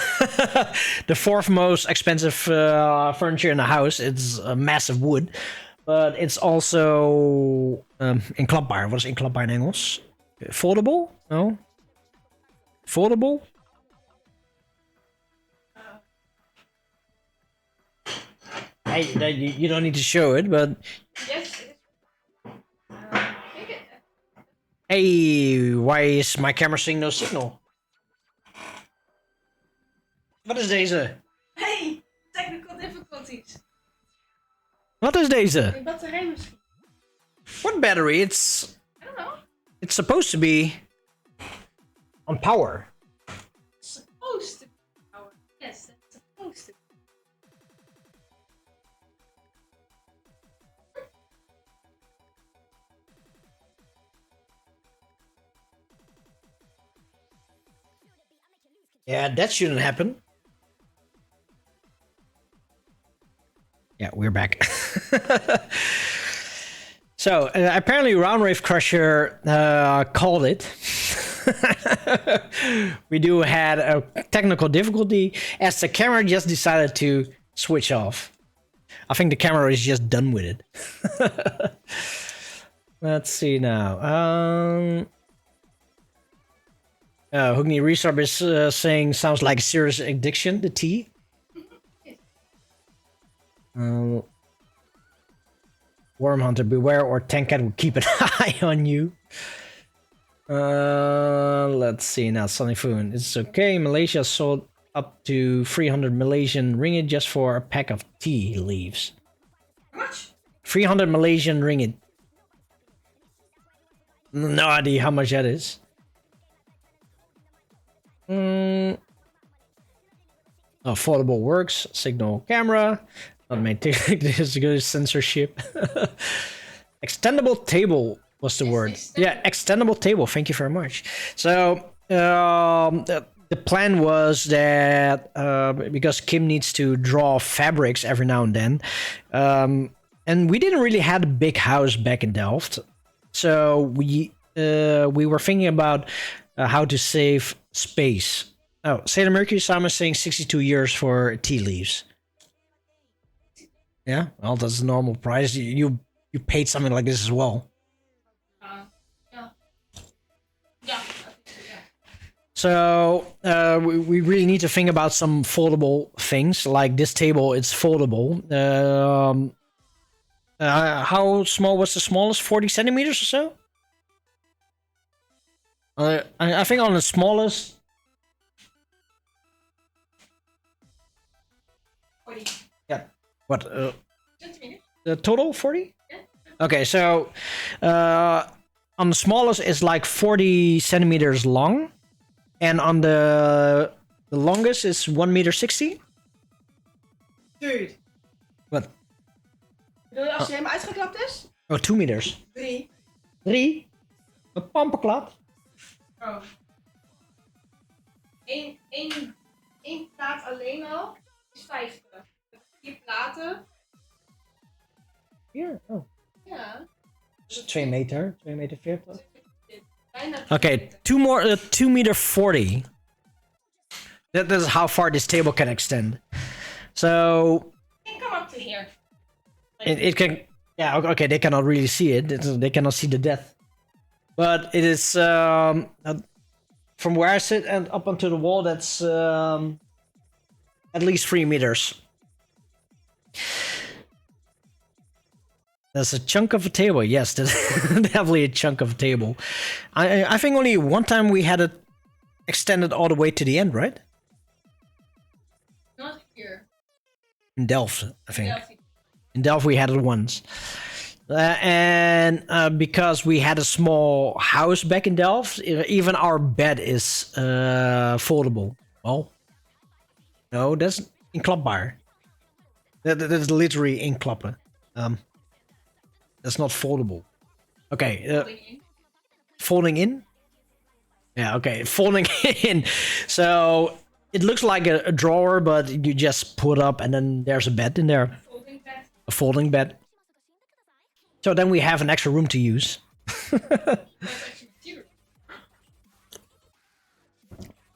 The fourth most expensive furniture in the house. It's massive wood, but it's also inkladbaar. Wat is inkladbaar in Engels? Foldable? No. Foldable? Hey, you don't need to show it, but Yes. hey, why is my camera saying no signal? Wat is deze? Hey, technical difficulties. Wat is deze? De batterij misschien. What battery? It's I don't know. it's supposed to be on power. Supposed to be power. Yes, it's supposed to be. Yeah, that shouldn't happen. Yeah, we're back. So apparently Round Wave Crusher called it. We do had a technical difficulty as the camera just decided to switch off. I think the camera is just done with it. Let's see now. Hoogny Resub is saying sounds like a serious addiction, the tea. Worm Hunter, beware or Tankat will keep an eye on you. Let's see now, Sunny Foon. It's okay. Malaysia sold up to 300 Malaysian ringgit just for a pack of tea leaves. How much? 300 Malaysian ringgit. No idea how much that is. Affordable works. Signal camera. Not maintain this good censorship. Extendable table was the word. Yeah, extendable table. Thank you very much. So the plan was that because Kim needs to draw fabrics every now and then, and we didn't really have a big house back in Delft, so we were thinking about how to save space. Oh, Sailor Mercury Simon saying 62 years for tea leaves. Yeah, well, that's the normal price. You paid something like this as well. Yeah. So we really need to think about some foldable things. Like this table, it's foldable. How small was the smallest? 40 centimeters or so? I think on the smallest. 40. Yeah. What? Centimeters. The total 40? Yeah. Okay, so on on the smallest is like 40 centimeters long, and on the longest is 1 meter 60. Dude. Wat? Bedoel je als hij helemaal uitgeklapt is? Oh, 2 meters. 3. 3? Een pamperklad. Oh. Eén plaat alleen al is 50. 4 platen. Hier? Oh. Ja. Dus 2 meter. 2 meter 40. Bijna. Okay, 2 meter 40. That is how far this table can extend. So It can come up to here. it can. Yeah. Okay. They cannot really see it. They cannot see the depth. But it is from where I sit and up onto the wall. That's at least 3 meters. That's a chunk of a table. Yes, that's definitely a chunk of a table. I think only one time we had it extended all the way to the end, right? Not here. In Delft, I think. Delphi. In Delft, we had it once. And because we had a small house back in Delft, even our bed is foldable. Well, no, that's inklapbaar. That is literally inklappen. That's not foldable. Okay. Folding in? Yeah, okay. Folding in. So it looks like a drawer, but you just put up and then there's a bed in there. Folding bed. A folding bed. So then we have an extra room to use.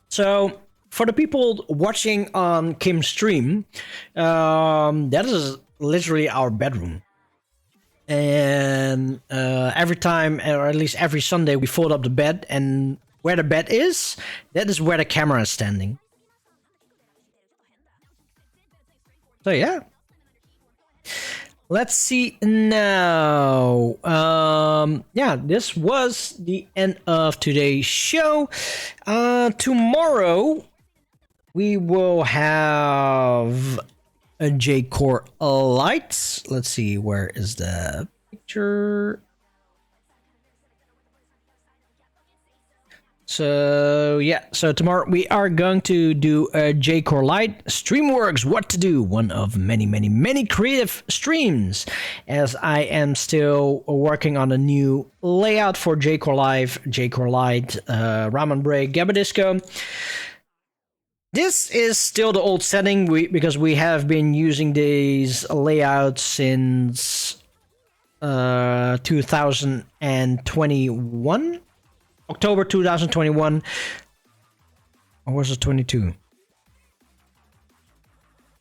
So for the people watching on Kim's stream, that is literally our bedroom. And every time, or at least every Sunday, we fold up the bed, and where the bed is, that is where the camera is standing. So yeah. Let's see now. Yeah, this was the end of today's show. Tomorrow we will have a J-Core lights. Let's see, where is the picture? So yeah, so tomorrow we are going to do a J-Core Light Streamworks What to Do, one of many creative streams, as I am still working on a new layout for J-Core Live, J-Core Light, Ramen Break, Gabba Disco. This is still the old setting because we have been using these layouts since 2021. October 2021, or was it 22?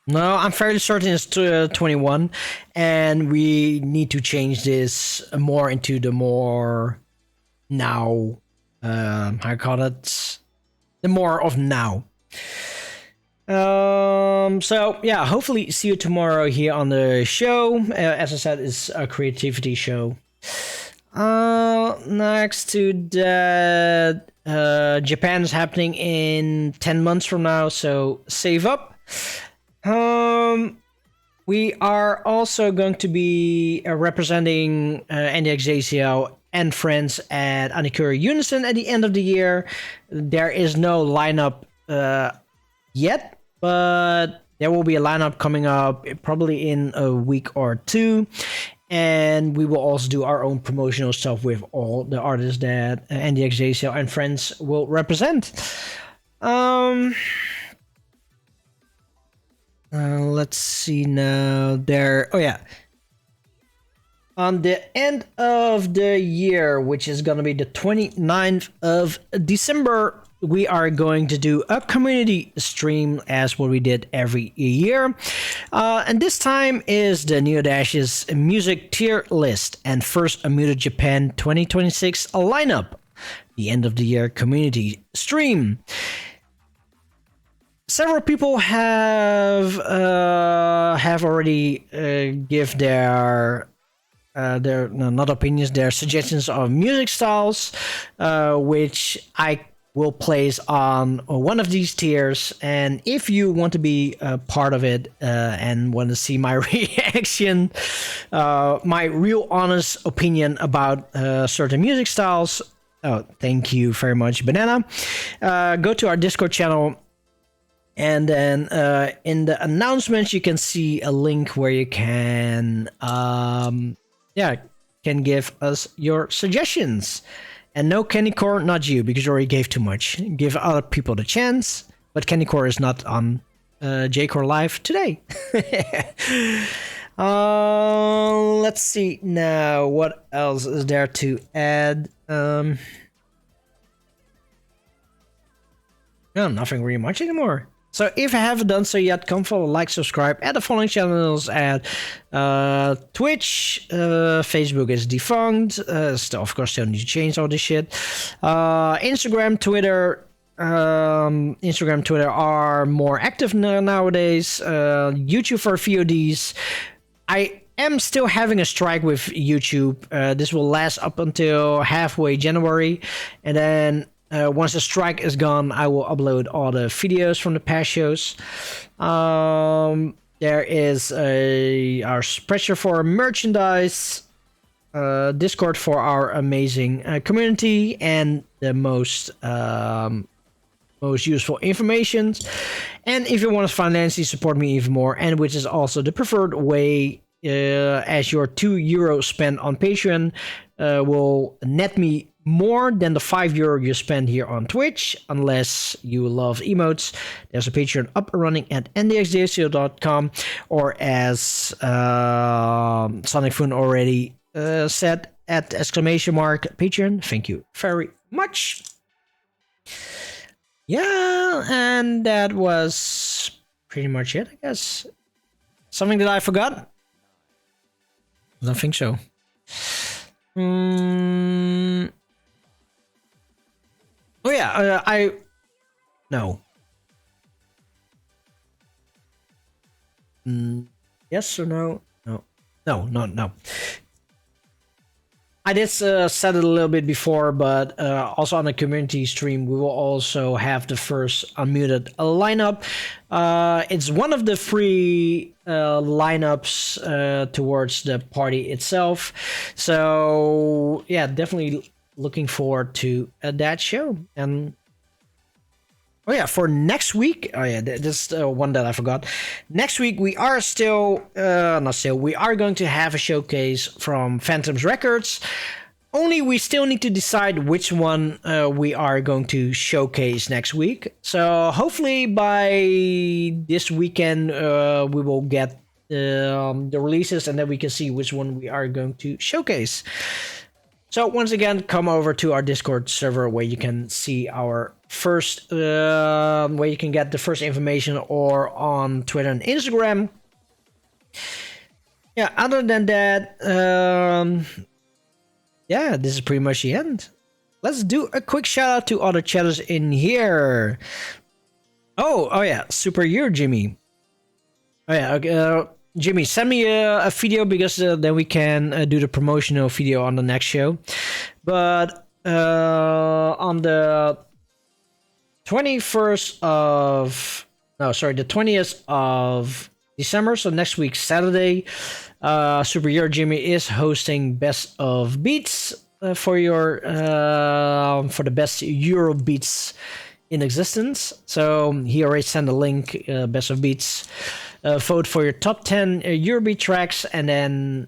No, I'm fairly certain it's 21, and we need to change this more into the more now, how I call it, the more of now. So yeah, hopefully see you tomorrow here on the show. As I said, it's a creativity show. Next to that, Japan is happening in 10 months from now, so save up. We are also going to be representing NDXJCL and friends at Coakira Unison at the end of the year. There is no lineup yet, but there will be a lineup coming up probably in a week or two. And we will also do our own promotional stuff with all the artists that NDXJCL and friends will represent. Let's see now. Oh yeah. On the end of the year, which is going to be the 29th of December, we are going to do a community stream as what we did every year. And this time is the Neodash's music tier list and first Amuda Japan 2026 lineup. The end of the year community stream. Several people have already give their not opinions, their suggestions of music styles, which I will place on one of these tiers. And if you want to be a part of it and want to see my reaction, my real honest opinion about certain music styles, oh, thank you very much, Banana. Go to our Discord channel. And then in the announcements, you can see a link where you can, can give us your suggestions. And no J-Core, not you, because you already gave too much. Give other people the chance. But J-Core is not on J-Core Live today. Let's see now. What else is there to add? No, nothing really much anymore. So if you haven't done so yet, come follow, like, subscribe at the following channels at Twitch. Facebook is defunct. Still, of course, still need to change all this shit. Instagram, Twitter. Instagram, Twitter are more active nowadays. YouTube for VODs. I am still having a strike with YouTube. This will last up until halfway January. And then once the strike is gone, I will upload all the videos from the past shows. There is our spreadsheet for merchandise, Discord for our amazing community, and the most useful information. And if you want to financially support me even more, and which is also the preferred way, as your €2 spent on Patreon will net me more than the €5 you spend here on Twitch, unless you love emotes. There's a Patreon up and running at NDXJCL.com, or as Sonic Foon already said, at Patreon. Thank you very much. Yeah, and that was pretty much it, I guess. Something that I forgot? I don't think so. Oh yeah, no. Yes or no? No. I did said it a little bit before, but also on the community stream, we will also have the first unmuted lineup. It's one of the free lineups towards the party itself. So yeah, definitely looking forward to that show. And oh yeah, for next week, this is one that I forgot. Next week we are we are going to have a showcase from Phantoms Records. Only we still need to decide which one we are going to showcase next week. So hopefully by this weekend we will get the releases, and then we can see which one we are going to showcase. So once again, come over to our Discord server where you can see our first, where you can get the first information, or on Twitter and Instagram. Yeah, other than that, yeah, this is pretty much the end. Let's do a quick shout out to all the chatters in here. Oh yeah, super year, Jimmy. Oh yeah, okay, Jimmy, send me a video, because then we can do the promotional video on the next show. But on the 20th of December, so next week, Saturday, Super Euro Jimmy is hosting Best of Beats for the best Euro beats in existence. So he already sent a link, Best of Beats. Vote for your top 10 Eurobeat tracks, and then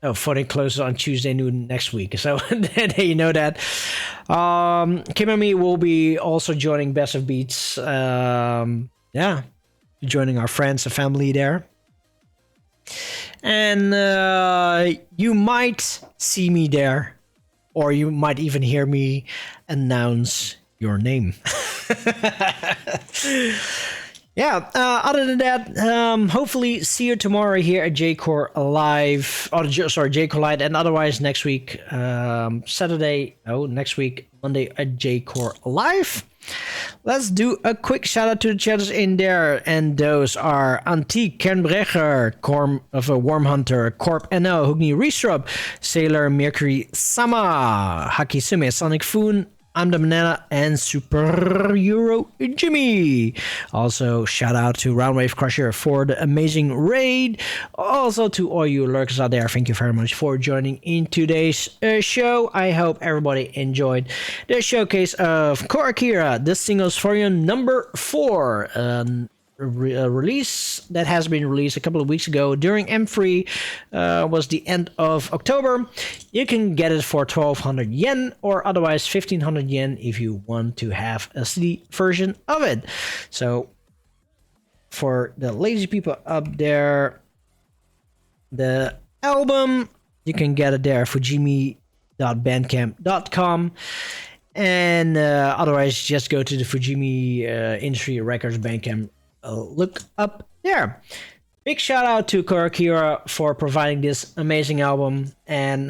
voting closes on Tuesday noon next week. So there you know that. Kim and me will be also joining Best of Beats. Yeah, joining our friends and family there. And you might see me there, or you might even hear me announce your name. Yeah, other than that, hopefully see you tomorrow here at J-Core Live, J-Core Live, and otherwise next week, next week, Monday at J-Core Live. Let's do a quick shout out to the chatters in there, and those are Antique, Kernbrecher, Worm Hunter, Corp NL, Hugni Restrub, Sailor, Mercury Sama, Hakisume, Sonic Foon, I'm the Banana and Super Euro Jimmy. Also, shout out to Roundwave Crusher for the amazing raid. Also, to all you lurkers out there, thank you very much for joining in today's show. I hope everybody enjoyed the showcase of Coakira, the singles volume number 4. Release that has been released a couple of weeks ago during M3 was the end of October. You can get it for 1200 yen or otherwise 1500 yen if you want to have a CD version of it. So for the lazy people up there, the album, you can get it there, fujimi.bandcamp.com. And otherwise just go to the Fujimi Industry Records Bandcamp. Look up there. Big shout out to Coakira for providing this amazing album, and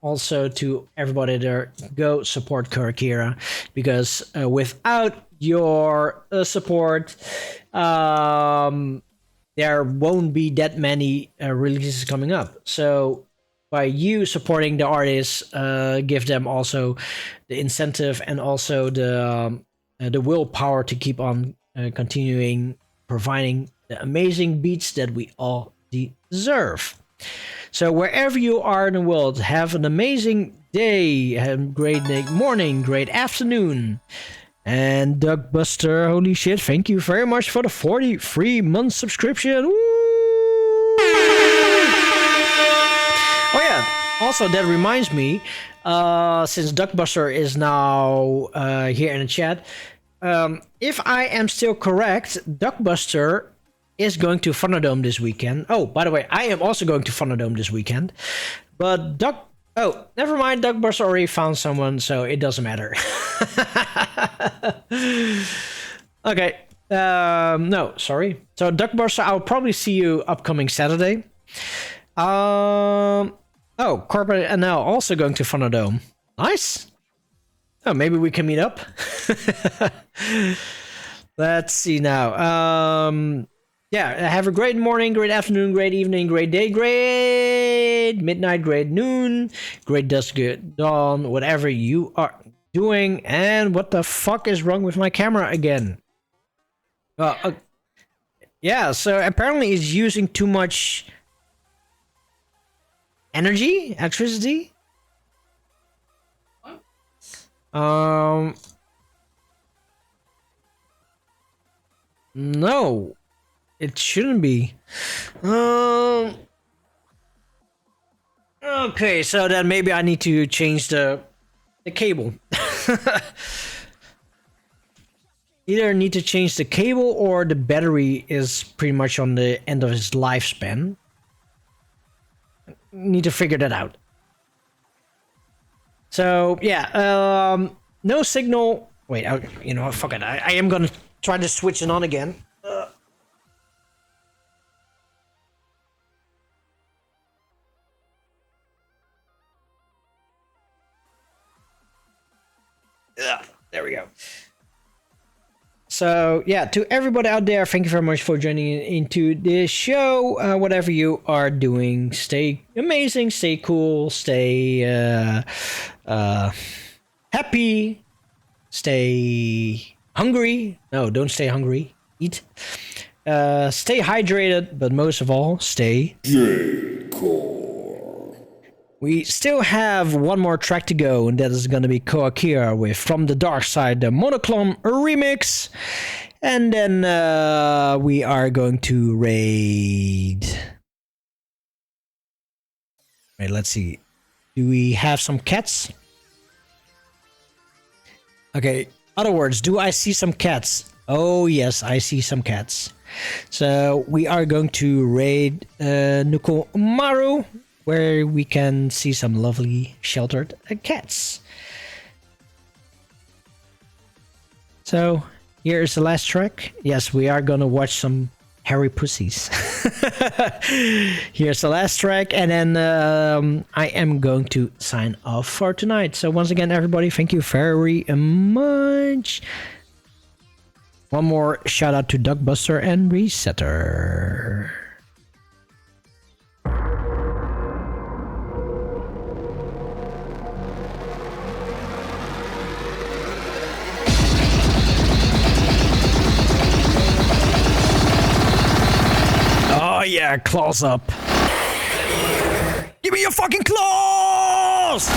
also to everybody there, go support Coakira, because without your support, there won't be that many releases coming up. So by you supporting the artists, give them also the incentive and also the willpower to keep on continuing providing the amazing beats that we all deserve. So wherever you are in the world, have an amazing day, have a great morning, great afternoon. And Dougbuster, holy shit, thank you very much for the 43-month subscription. Woo! Oh yeah, also that reminds me, since Dougbuster is now here in the chat, if I am still correct, Duckbuster is going to Thunderdome this weekend. Oh, by the way, I am also going to Thunderdome this weekend. But oh, never mind. Duckbuster already found someone, so it doesn't matter. Okay. No, sorry. So Duckbuster, I'll probably see you upcoming Saturday. Oh, Corporate NL also going to Thunderdome. Nice. Oh, maybe we can meet up. Let's see now. Yeah, have a great morning, great afternoon, great evening, great day, great midnight, great noon, great dusk, good dawn, whatever you are doing. And what the fuck is wrong with my camera again? Yeah, so apparently it's using too much electricity. No, it shouldn't be. Okay, so then maybe I need to change the cable. Either need to change the cable or the battery is pretty much on the end of its lifespan. Need to figure that out. So yeah, no signal. Wait, you know, fuck it. I am gonna try to switch it on again. There we go. So yeah, to everybody out there, thank you very much for joining into this show. Whatever you are doing, stay amazing, stay cool, stay happy, stay hungry. No, don't stay hungry. Eat. Stay hydrated, but most of all, stay J-Core. We still have one more track to go, and that is going to be Coakira with From the Dark Side, the Monochrome remix. And then we are going to raid. Wait, let's see. Do we have some cats? Okay, other words, do I see some cats? Oh yes, I see some cats. So we are going to raid Nukomaru, where we can see some lovely sheltered cats. So here's the last track. Yes, we are gonna watch some hairy pussies. Here's the last track, and then I am going to sign off for tonight. So once again, everybody, thank you very much. One more shout out to Duckbuster and Resetter. Yeah, claws up. Give me your fucking claws!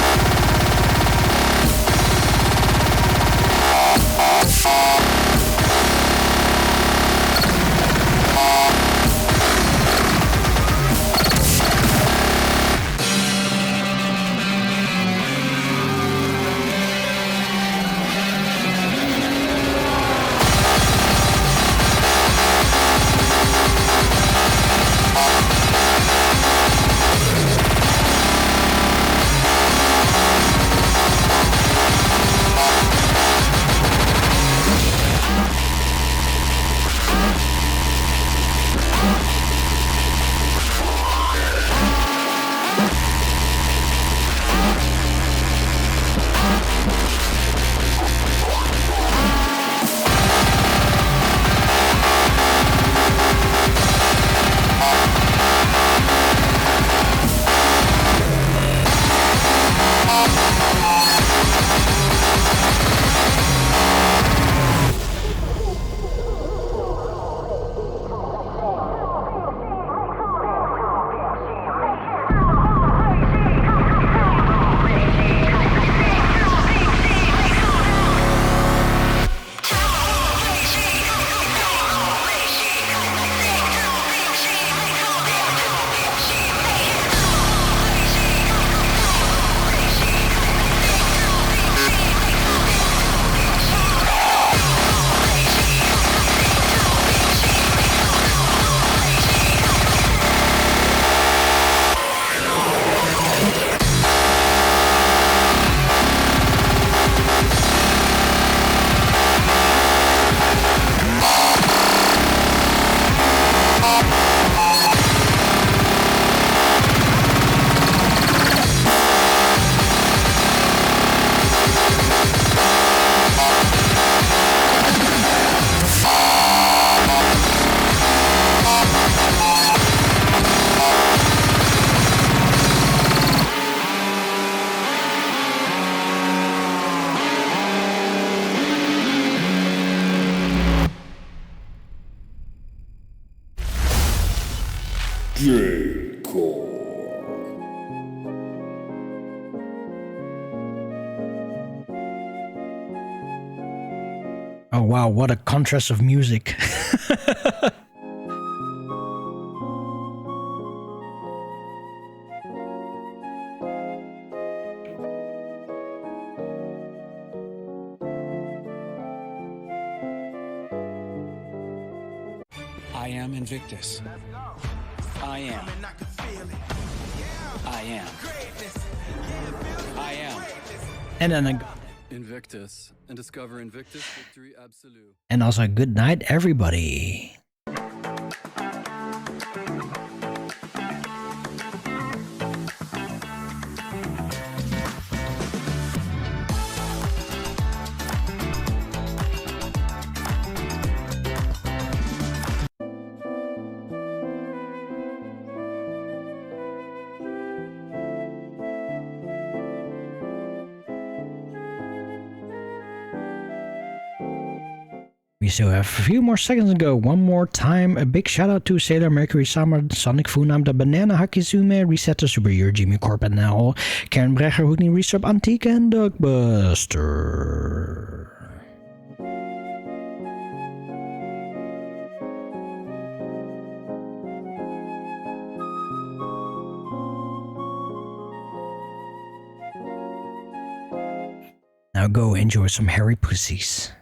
J-Core. Oh wow, what a contrast of music. I am Invictus. I am. I am. I am. And then Invictus. And discover Invictus Victory Absolute. and also good night, everybody. We still have a few more seconds to go. One more time, a big shout out to Sailor Mercury Summer, Sonic Funam, the Banana Hakizume, Resetter Superior, Jimmy Corpanel, Karen Brecher, Hoodney Resub, Antique, and Dogbuster. Now go enjoy some hairy pussies.